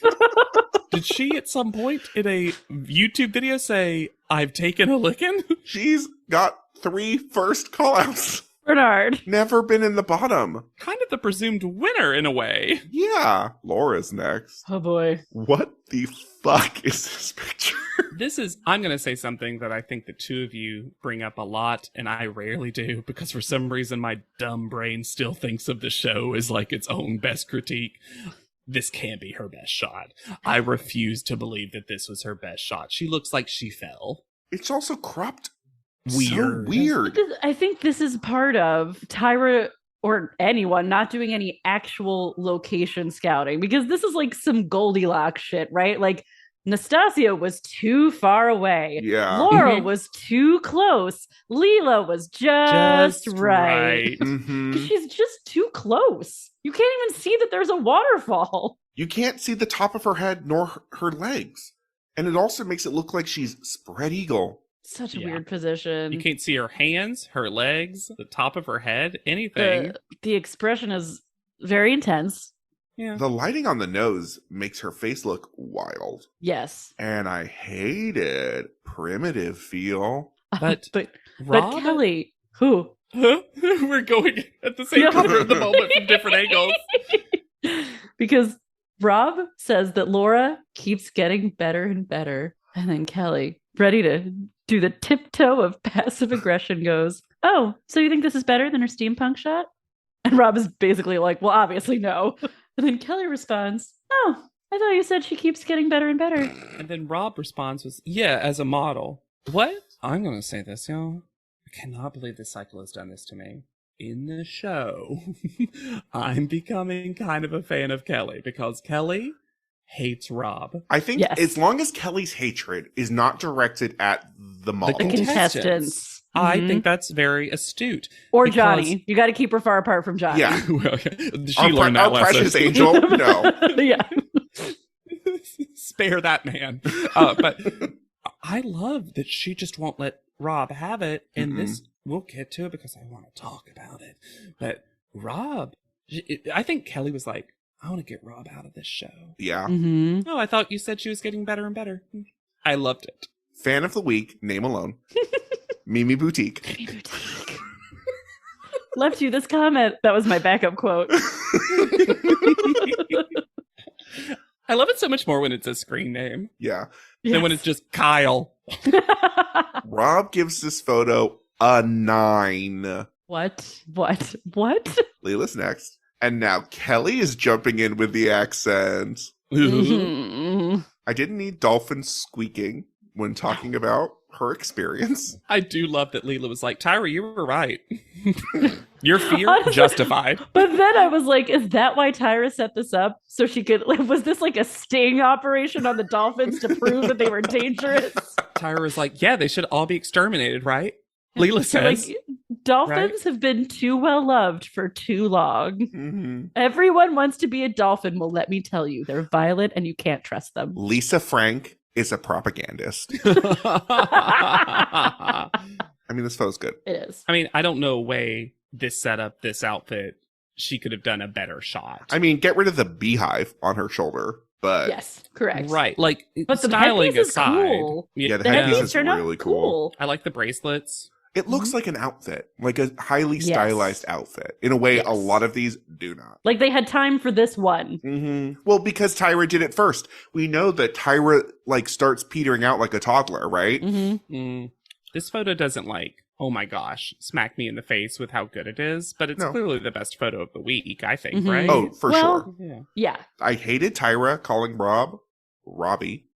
Did she at some point in a YouTube video say, I've taken a licking? She's got 3 first callouts. Bernard. Never been in the bottom. Kind of the presumed winner in a way. Yeah. Laura's next. Oh boy. What the fuck is this picture? I'm going to say something that I think the two of you bring up a lot, and I rarely do, because for some reason my dumb brain still thinks of the show as like its own best critique. This can't be her best shot. I refuse to believe that this was her best shot. She looks like she fell. It's also cropped weird. So weird. I think this is part of Tyra or anyone not doing any actual location scouting, because this is like some Goldilocks shit, right? Like, Nastasia was too far away. Yeah. Laura was too close. Leela was just right. She's just too close. You can't even see that there's a waterfall. You can't see the top of her head nor her legs. And it also makes it look like she's spread eagle. Such a weird position. You can't see her hands, her legs, the top of her head, anything. The expression is very intense. Yeah. The lighting on the nose makes her face look wild. Yes. And I hated primitive feel. But Rob? Kelly, who? We're going at the same time at the moment from different angles. Because Rob says that Laura keeps getting better and better. And then Kelly, ready to do the tiptoe of passive aggression, goes, "Oh, so you think this is better than her steampunk shot?" And Rob is basically like, "Well, obviously no." And then Kelly responds, "Oh, I thought you said she keeps getting better and better. And then Rob responds with, yeah, as a model. What? I'm going to say this, y'all. I cannot believe this cycle has done this to me. In the show, I'm becoming kind of a fan of Kelly because Kelly hates Rob. I think as long as Kelly's hatred is not directed at the model. The contestants. I think that's very astute. Or Johnny. You got to keep her far apart from Johnny. Yeah. She learned that lesson. Precious angel? No. Yeah. Spare that man. But I love that she just won't let Rob have it. And this, we'll get to it because I want to talk about it. But Rob, I think Kelly was like, I want to get Rob out of this show. Yeah. Oh, I thought you said she was getting better and better. I loved it. Fan of the week, name alone. Mimi Boutique. Mimi Boutique. Left you this comment. That was my backup quote. I love it so much more when it's a screen name. Yeah. Than when it's just Kyle. Rob gives this photo a 9. What? Leela's next. And now Kelly is jumping in with the accent. I didn't need dolphins squeaking when talking about her experience. I do love that Leela was like, Tyra, you were right. Your fear Honestly, justified. But then I was like, is that why Tyra set this up? So she could, was this like a sting operation on the dolphins to prove that they were dangerous? Tyra was like, yeah, they should all be exterminated, right? Leela says. Like, dolphins have been too well loved for too long. Everyone wants to be a dolphin. Well, let me tell you, they're violent and you can't trust them. Lisa Frank is a propagandist. I mean, this photo's good. It is. I mean, I don't know a way this setup, this outfit, she could have done a better shot. I mean, get rid of the beehive on her shoulder, but... Yes, correct. Right. Like, but the styling headpiece aside. is cool. Yeah, the headpiece is really cool. I like the bracelets. It looks like an outfit, like a highly stylized outfit. In a way, a lot of these do not. Like they had time for this one. Well, because Tyra did it first. We know that Tyra like starts petering out like a toddler, right? This photo doesn't like, oh my gosh, smack me in the face with how good it is, but it's clearly the best photo of the week, I think, right? Oh, for sure. Yeah. I hated Tyra calling Rob Robbie.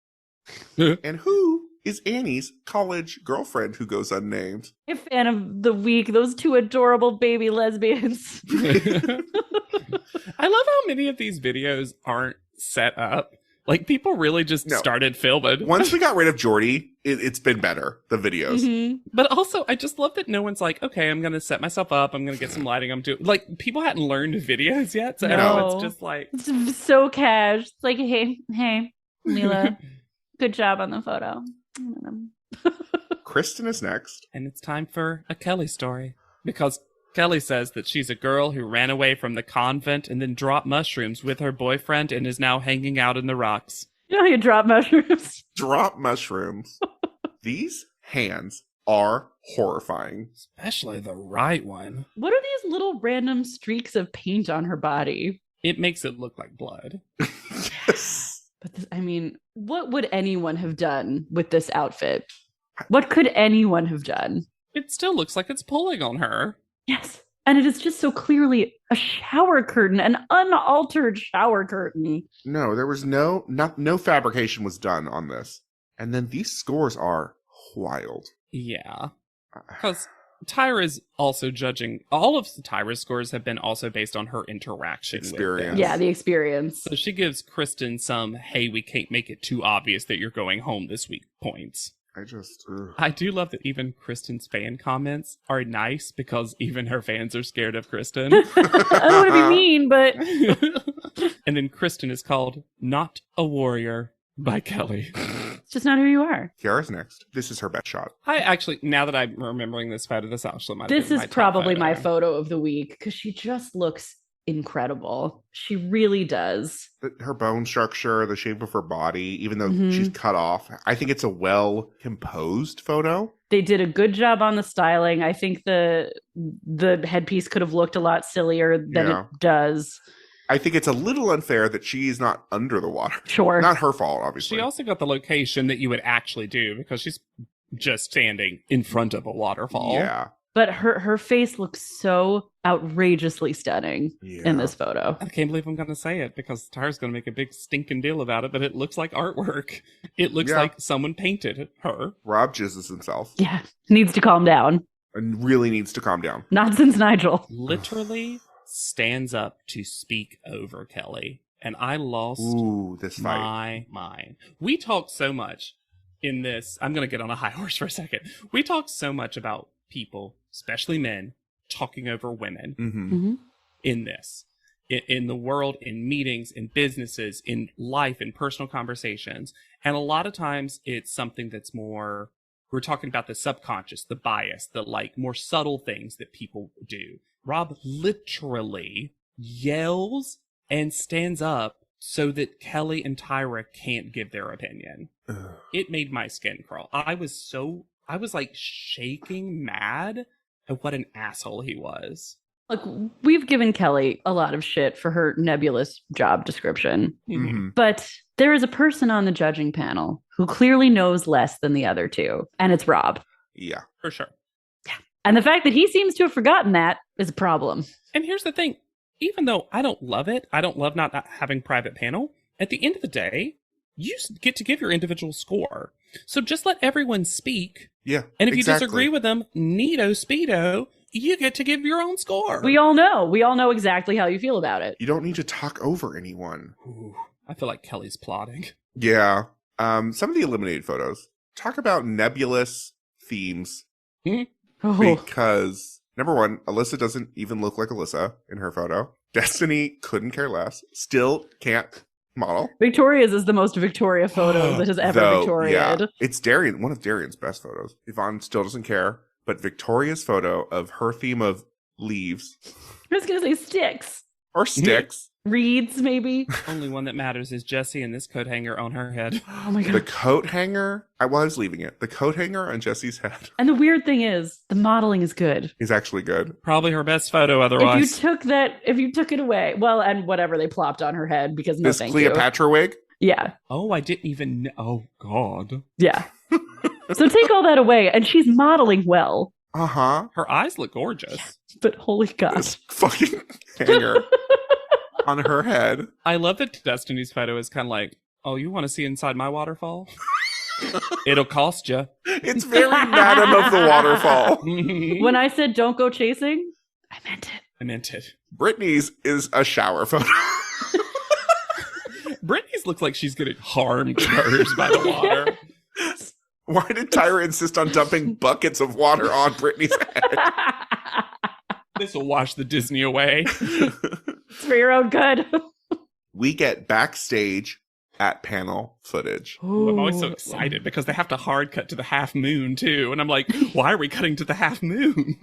And who is Annie's college girlfriend who goes unnamed? A fan of the week, those two adorable baby lesbians. I love how many of these videos aren't set up. Like, people really just started filming. Once we got rid of Jordy, it's been better, the videos. But also, I just love that no one's like, okay, I'm going to set myself up. I'm going to get some lighting. I'm doing... Like, people hadn't learned videos yet. So everyone's just like... It's so cash. It's like, hey, Leela, good job on the photo. Kristen is next. And it's time for a Kelly story. Because Kelly says that she's a girl who ran away from the convent and then dropped mushrooms with her boyfriend and is now hanging out in the rocks. You know how you drop mushrooms? Drop mushrooms. These hands are horrifying. Especially the right one. What are these little random streaks of paint on her body? It makes it look like blood. Yes. But this, I mean, what would anyone have done with this outfit? What could anyone have done? It still looks like it's pulling on her. Yes. And it is just so clearly a shower curtain, an unaltered shower curtain. No, there was no fabrication was done on this. And then these scores are wild. Yeah. Because Tyra's also judging, all of Tyra's scores have been also based on her interaction experience. With them. Yeah, the experience. So she gives Kristen some, hey, we can't make it too obvious that you're going home this week points. I do love that even Kristen's fan comments are nice because even her fans are scared of Kristen. I don't want to be mean, but... And then Kristen is called Not a Warrior by Kelly. It's just not who you are. Kiara's next. This is her best shot. I actually, now that I'm remembering this photo, this actually might have This been is my top probably photo. my photo of the week because she just looks incredible. She really does. Her bone structure, the shape of her body, even though she's cut off. I think it's a well composed photo. They did a good job on the styling. I think the headpiece could have looked a lot sillier than it does. I think it's a little unfair that she's not under the water. Sure. Not her fault, obviously. She also got the location that you would actually do because she's just standing in front of a waterfall. Yeah. But her face looks so outrageously stunning in this photo. I can't believe I'm going to say it because Tyra's going to make a big stinking deal about it, but it looks like artwork. It looks like someone painted her. Rob jizzes himself. Yeah, needs to calm down. And really needs to calm down. Not since Nigel. Literally stands up to speak over Kelly. And I lost this fight. My mind. We talked so much in this. I'm going to get on a high horse for a second. We talked so much about people, especially men, talking over women in this. In the world, in meetings, in businesses, in life, in personal conversations. And a lot of times it's something that's more, we're talking about the subconscious, the bias, the like more subtle things that people do. Rob literally yells and stands up so that Kelly and Tyra can't give their opinion. It made my skin crawl. I was like shaking mad at what an asshole he was. Look, we've given Kelly a lot of shit for her nebulous job description. But there is a person on the judging panel who clearly knows less than the other two, and it's Rob. Yeah. For sure. Yeah. And the fact that he seems to have forgotten that is a problem. And here's the thing. Even though I don't love it, I don't love not having private panel, at the end of the day, you get to give your individual score. So just let everyone speak. Yeah. And if you disagree with them, neato speedo, you get to give your own score. We all know exactly how you feel about it. You don't need to talk over anyone. Ooh, I feel like Kelly's plotting. Yeah. Some of the eliminated photos talk about nebulous themes. Because, number one, Alyssa doesn't even look like Alyssa in her photo. Destiny couldn't care less. Still can't model. Victoria's is the most Victoria photo that has ever Victoria'd. Yeah, it's one of Darian's best photos. Yvonne still doesn't care, but Victoria's photo of her theme of leaves. I was going to say sticks. Or sticks. Reeds, maybe. Only one that matters is Jessie and this coat hanger on her head. Oh my God. The coat hanger, I was leaving it. The coat hanger on Jessie's head. And the weird thing is, the modeling is good. Is actually good. Probably her best photo otherwise. If you took it away, well, and whatever they plopped on her head because no this thank Cleopatra you. wig? Yeah. Oh, I didn't even know. Oh, God. Yeah. So take all that away, and she's modeling well. Uh-huh. Her eyes look gorgeous. Yeah, but holy God. This fucking hanger on her head. I love that Destiny's photo is kind of like, oh, you want to see inside my waterfall? It'll cost you. It's very Madam of the Waterfall. When I said don't go chasing, I meant it. Brittany's is a shower photo. Brittany's looks like she's getting harmed first by the water. Why did Tyra insist on dumping buckets of water on Brittany's head? This will wash the Disney away. It's for your own good. We get backstage at panel footage. Ooh, I'm always so excited because they have to hard cut to the half moon too. And I'm like, why are we cutting to the half moon?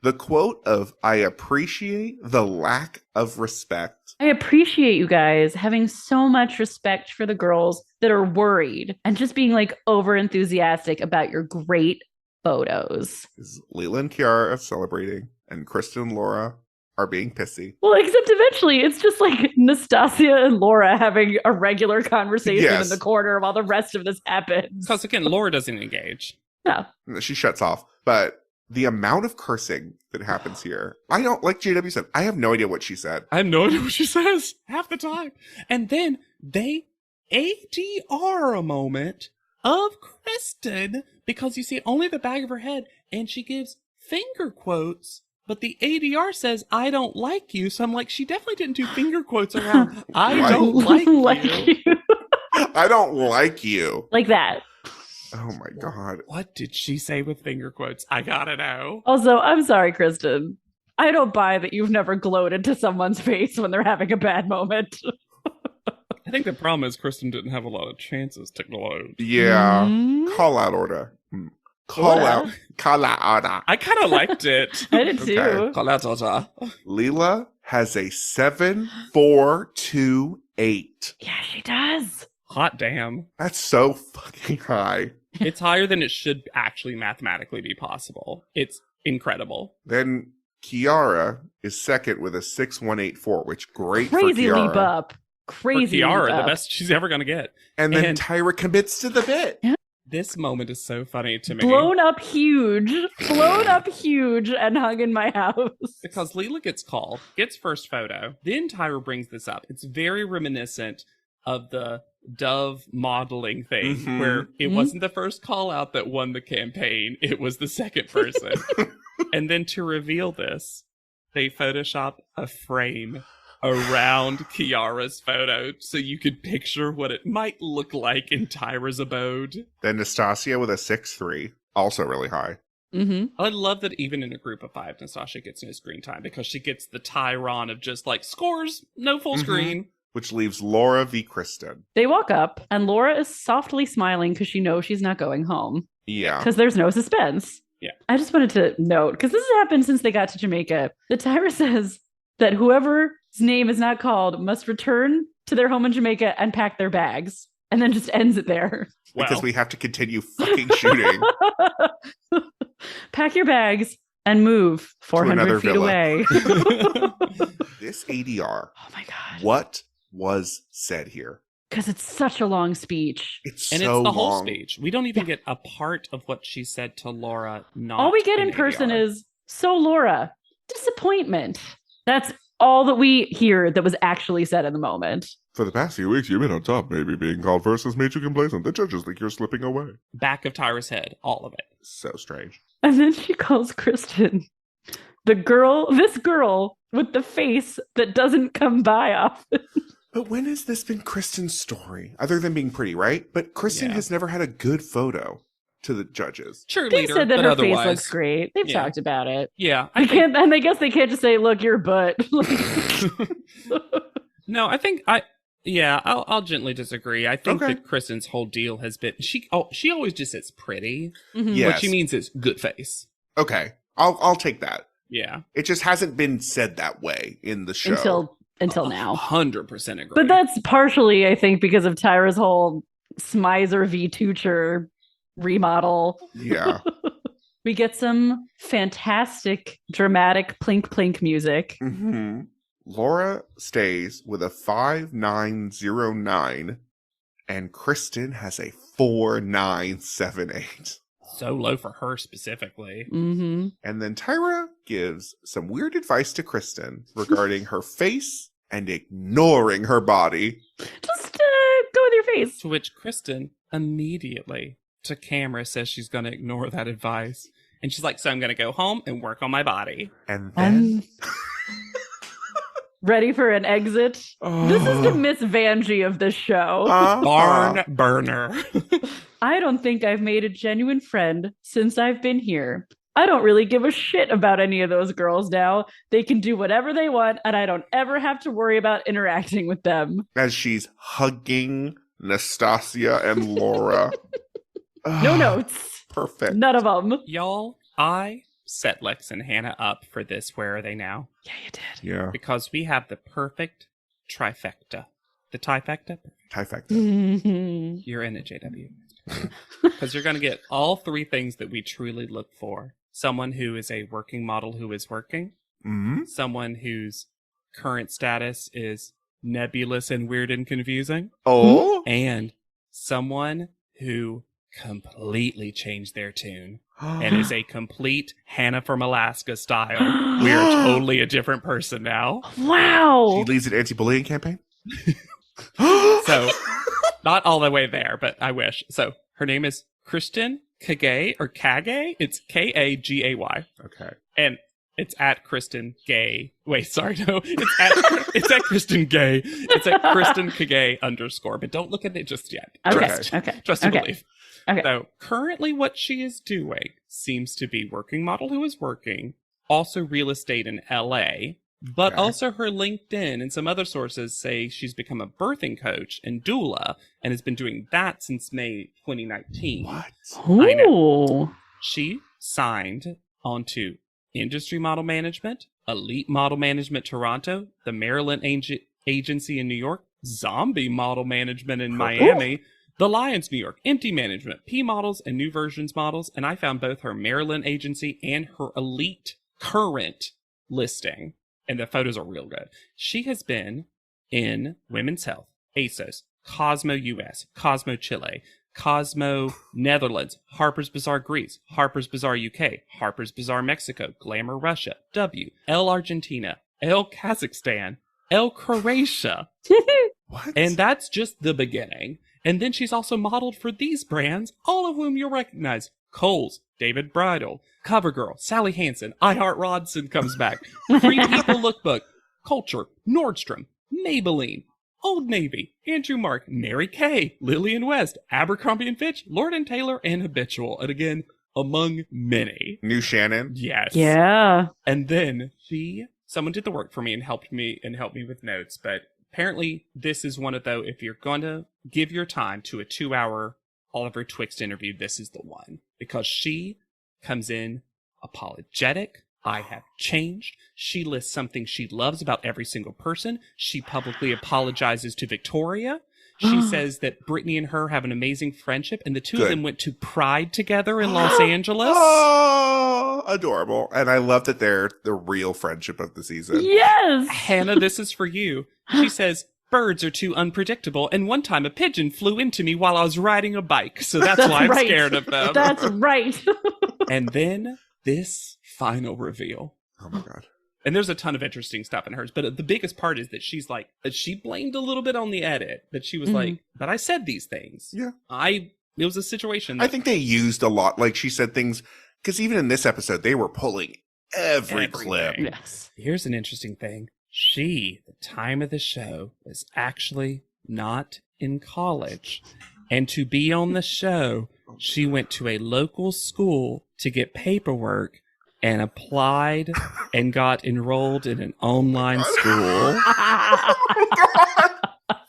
The quote of, I appreciate the lack of respect. I appreciate you guys having so much respect for the girls that are worried and just being like over enthusiastic about your great photos. Is Leila and Kiara celebrating and Kristen and Laura are being pissy. Well, except eventually it's just like Nastasia and Laura having a regular conversation in the corner while the rest of this happens. Because again, Laura doesn't engage. No. She shuts off. But the amount of cursing that happens here, I don't, like JW said, I have no idea what she said. I have no idea what she says half the time. And then they ADR a moment of Kristen because you see only the back of her head and she gives finger quotes. But the ADR says, I don't like you. So I'm like, she definitely didn't do finger quotes around, I don't like you. I don't like you. Like that. Oh my God. What did she say with finger quotes? I gotta know. Also, I'm sorry, Kristen. I don't buy that you've never glowed into someone's face when they're having a bad moment. I think the problem is Kristen didn't have a lot of chances to glow. Yeah. Call out order. Call out order. I kind of liked it. I did too. Okay. Call out order. Leela has a 7.428. Yeah, she does. Hot damn. That's so fucking high. It's higher than it should actually mathematically be possible. It's incredible. Then Kiara is second with a 6.184, which great Crazy for Kiara. leap up. Crazy for Kiara, leap up. the best she's ever going to get. And then Tyra commits to the bit. Yeah. This moment is so funny to me. Blown up huge, and hung in my house. Because Leela gets called, gets first photo, then Tyra brings this up. It's very reminiscent of the Dove modeling thing, where it wasn't the first call out that won the campaign, it was the second person. And then to reveal this, they Photoshop a frame around Kiara's photo so you could picture what it might look like in Tyra's abode. Then Nastasia with a 6'3", also really high. I love that even in a group of 5, Nastasia gets no screen time because she gets the Tyron of just like scores, no full screen. Which leaves Laura v. Kristen. They walk up, and Laura is softly smiling because she knows she's not going home. Yeah. Because there's no suspense. Yeah. I just wanted to note, because this has happened since they got to Jamaica, that Tyra says that whoever's name is not called must return to their home in Jamaica and pack their bags. And then just ends it there. Because we have to continue fucking shooting. Pack your bags and move 400 feet away. This ADR. Oh my God. What was said here? Because it's such a long speech. It's and so it's the whole long. speech. We don't even get a part of what she said to Laura. Not all we get in person ADR. is, so Laura, disappointment. That's all that we hear that was actually said in the moment. For the past few weeks, you've been on top. Maybe being called first has made you complacent. The judges think you're slipping away. Back of Tyra's head, all of it. So strange. And then she calls Kristen this girl with the face that doesn't come by often. But when has this been Kristen's story? Other than being pretty, right? But Kristen has never had a good photo to the judges. They said that her face looks great. They've talked about it. Yeah. And I guess they can't just say, look, your butt. No, I think I'll gently disagree. I think that Kristen's whole deal has been she always just says pretty. Yes. What she means is good face. Okay. I'll take that. Yeah. It just hasn't been said that way in the show. Until now. 100% agree. But that's partially, I think, because of Tyra's whole Smizer v. Tucher remodel. Yeah. We get some fantastic, dramatic plink music. Mm-hmm. Laura stays with a 5909, and Kristen has a 4978. So low for her specifically. Mm-hmm. And then Tyra gives some weird advice to Kristen regarding her face and ignoring her body. Just go with your face. To which Kristen immediately to camera says she's going to ignore that advice. And she's like, so I'm going to go home and work on my body. And then... ready for an exit? Oh. This is the Miss Vanjie of this show. Barn burner. I don't think I've made a genuine friend since I've been here. I don't really give a shit about any of those girls now. They can do whatever they want, and I don't ever have to worry about interacting with them. As she's hugging Nastasia and Laura. No notes. Perfect. None of them. Y'all, I set Lex and Hannah up for this Where Are They Now? Yeah, you did. Yeah. Because we have the perfect trifecta. The trifecta? Trifecta. Mm-hmm. You're in it, JW. Because you're going to get all 3 things that we truly look for. Someone who is a working model who is working. Mm-hmm. Someone whose current status is nebulous and weird and confusing. Oh. And someone who completely changed their tune and is a complete Hannah from Alaska style. We are totally a different person now. Wow. She leads an anti-bullying campaign? So, not all the way there, but I wish. So, her name is Kristen Kagay, or Kagay? It's Kagay. Okay. And it's at Kristen Gay. Wait, sorry, no. It's at Kristen Gay. It's at Kristen Kagay _ but don't look at it just yet. Okay. Trust and believe. Okay. So currently what she is doing seems to be working model who is working, also real estate in LA, but also her LinkedIn and some other sources say she's become a birthing coach and doula and has been doing that since May 2019. What? I know. Ooh. She signed onto Industry Model Management, Elite Model Management Toronto, the Maryland Agency in New York, Zombie Model Management in Miami, The Lions New York, Empty Management, P Models, and New Versions Models, and I found both her Maryland agency and her Elite current listing, and the photos are real good. She has been in Women's Health, ASOS, Cosmo US, Cosmo Chile, Cosmo, Netherlands, Harper's Bazaar, Greece, Harper's Bazaar, UK, Harper's Bazaar, Mexico, Glamour, Russia, W, Elle, Argentina, Elle, Kazakhstan, Elle, Croatia. What? And that's just the beginning. And then she's also modeled for these brands, all of whom you'll recognize. Kohl's, David Bridal, CoverGirl, Sally Hansen, I Heart Rodson comes back, Free People Lookbook, Culture, Nordstrom, Maybelline, Old Navy, Andrew Mark, Mary Kay, Lillian West, Abercrombie & Fitch, Lord & Taylor, and Habitual. And again, among many. New Shannon? Yes. Yeah. And then someone did the work for me and helped me with notes. But apparently this is one of those, if you're going to give your time to a 2-hour Oliver Twixt interview, this is the one. Because she comes in apologetic. I have changed. She lists something she loves about every single person. She publicly apologizes to Victoria. She says that Brittany and her have an amazing friendship, and the two of them went to Pride together in Los Angeles. Oh, adorable. And I love that they're the real friendship of the season. Yes. Hannah, this is for you. She says, birds are too unpredictable, and one time a pigeon flew into me while I was riding a bike, so that's why I'm scared of them. That's right. And then this final reveal. Oh my God. And there's a ton of interesting stuff in hers, but the biggest part is that she's like, she blamed a little bit on the edit, that she was like, but I said these things. Yeah. It was a situation I think they used a lot, like she said things, because even in this episode, they were pulling every clip. Yes. Here's an interesting thing. She, the time of the show, was actually not in college. And to be on the show, she went to a local school to get paperwork and applied and got enrolled in an online school.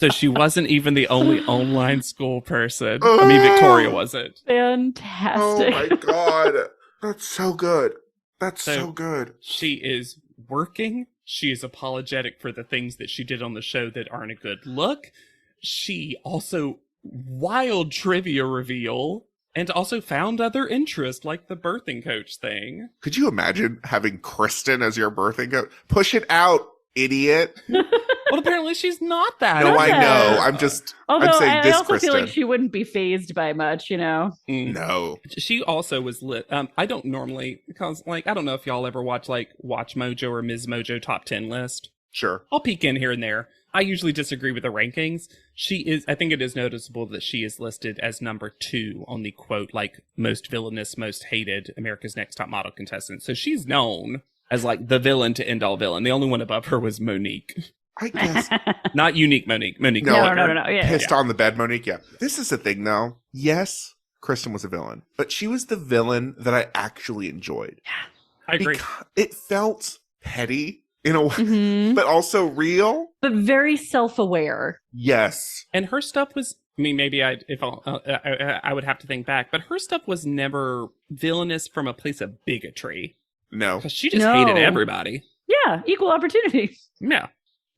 So she wasn't even the only online school person. I mean, Victoria wasn't. Fantastic. Oh my God. That's so good. That's so good. She is working. She is apologetic for the things that she did on the show that aren't a good look. She also, wild trivia reveal, and also found other interests like the birthing coach thing. Could you imagine having Kristen as your birthing coach? Push it out, idiot. Well, apparently she's not that. No, I know. I'm saying I this also Kristen. feel like she wouldn't be phased by much, you know? No. She also was lit. I don't normally, because, like, I don't know if y'all ever watch, like, Watch Mojo or Ms. Mojo top 10 list. Sure. I'll peek in here and there. I usually disagree with the rankings. I think it is noticeable that she is listed as number 2 on the quote, like, most villainous, most hated America's Next Top Model contestant. So she's known as, like, the villain to end all villain. The only one above her was Monique. I guess. Not unique Monique. Monique. No. Yeah. Pissed on the bed, Monique. Yeah. This is the thing, though. Yes, Kristen was a villain, but she was the villain that I actually enjoyed. I agree. Because it felt petty in a way, but also real. But very self-aware. Yes. And her stuff was, I mean, maybe I would have to think back, but her stuff was never villainous from a place of bigotry. No. Because she just hated everybody. Yeah, equal opportunity. Yeah.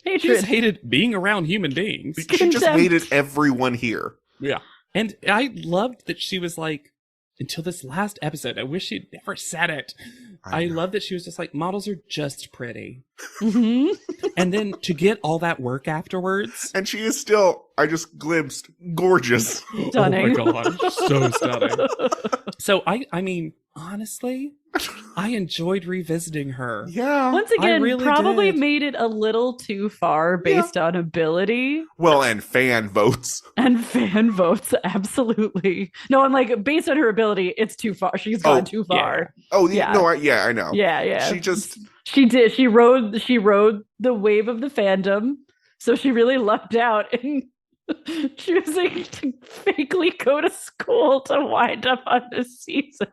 Hatred. She just hated being around human beings. She just hated everyone here. Yeah. And I loved that she was like, until this last episode, I wish she'd never said it. I love that she was just like, models are just pretty. And then to get all that work afterwards. And she is still, I just glimpsed, gorgeous. Stunning. Oh my God, so stunning. So I mean, honestly, I enjoyed revisiting her. Yeah. Once again, really probably did. made it a little too far based on ability. Well, and fan votes. And fan votes, absolutely. No, I'm like, based on her ability, it's too far. She's gone too far. Oh, Yeah. no, I know. Yeah. She did. She rode the wave of the fandom. So she really lucked out in choosing to fakely go to school to wind up on this season.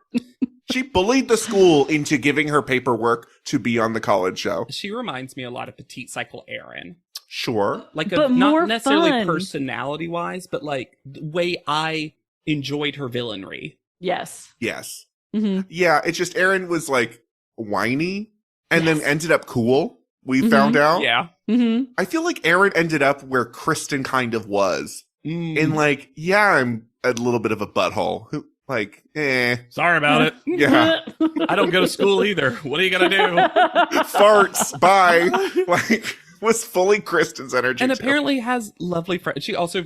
She bullied the school into giving her paperwork to be on the college show. She reminds me a lot of Petite Cycle Erin. Sure. Like, But not more necessarily fun. personality-wise, but like the way I enjoyed her villainry. Yes. Yes. Mm-hmm. Yeah, it's just Erin was like whiny and Yes. then ended up cool. We found out. Yeah. Mm-hmm. I feel like Erin ended up where Kristen kind of was. In like, yeah, I'm a little bit of a butthole. Like, Sorry about it. Yeah. I don't go to school either. What are you gonna do? Farts. Bye. Like, was fully Kristen's energy. And too. apparently has lovely friends. She also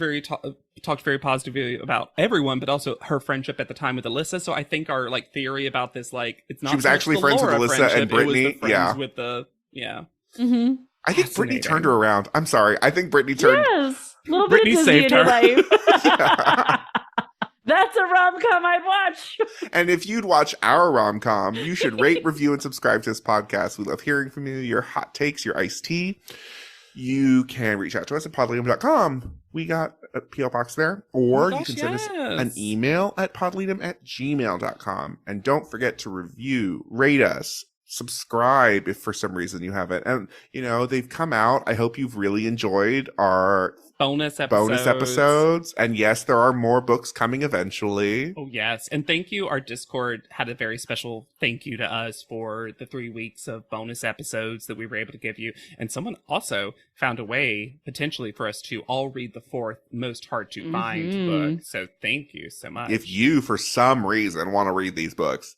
talked very positively about everyone, but also her friendship at the time with Alyssa. So I think our like theory about this, like, it's not she was so much actually the friends with Laura Alyssa friendship, and Brittany. It was the friends Yeah. with the Mm-hmm. I think Brittany turned her around. I'm sorry. I think Brittany turned. Yes, a little Brittany bit of Disney in saved her her. life. Yeah. That's a rom-com I'd watch. And if you'd watch our rom-com, you should rate, review, and subscribe to this podcast. We love hearing from you, your hot takes, your iced tea. You can reach out to us at podleadum.com. We got a P.O. box there. Or you can send us an email at podleadum@gmail.com. And don't forget to review, rate us, subscribe if for some reason you haven't. And, you know, they've come out. I hope you've really enjoyed our bonus episodes. And yes, there are more books coming eventually. Oh, yes. And thank you. Our Discord had a very special thank you to us for the 3 weeks of bonus episodes that we were able to give you. And someone also found a way, potentially, for us to all read the 4th most hard to find book. So thank you so much. If you, for some reason, want to read these books,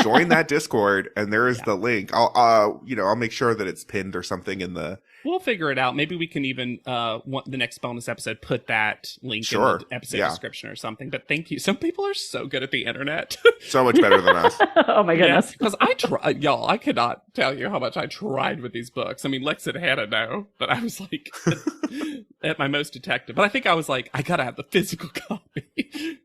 join that Discord, and there is the link. I'll make sure that it's pinned or something in the. We'll figure it out. Maybe we can even, the next bonus episode, put that link in the episode description or something. But thank you. Some people are so good at the internet. So much better than us. Oh my goodness. Because I tried, y'all, I cannot tell you how much I tried with these books. I mean, Lex and Hannah know, but I was like, at my most detective. But I think I was like, I gotta have the physical copy.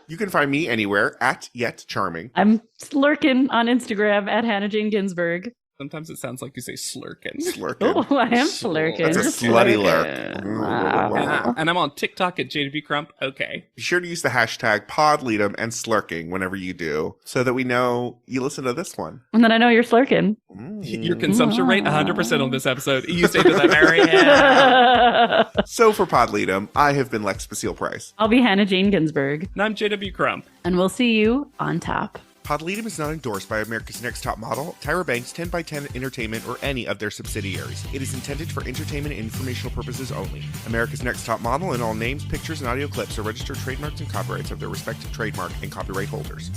You can find me anywhere at Yet Charming. I'm slurking on Instagram at Hannah Jane Ginsburg. Sometimes it sounds like you say slurkin'. Slurkin'. Oh, I am slurking. That's a slutty lurk. Wow. And I'm on TikTok at JW Crump. Okay. Be sure to use the hashtag PodLeadum and slurking whenever you do, so that we know you listen to this one. And then I know you're slurking. Your consumption rate 100% on this episode. You stay to that very end. So for PodLeadum, I have been Lex Basile Price. I'll be Hannah Jane Ginsburg. And I'm JW Crump. And we'll see you on top. PodLeadum is not endorsed by America's Next Top Model, Tyra Banks, 10x10 Entertainment, or any of their subsidiaries. It is intended for entertainment and informational purposes only. America's Next Top Model and all names, pictures, and audio clips are registered trademarks and copyrights of their respective trademark and copyright holders.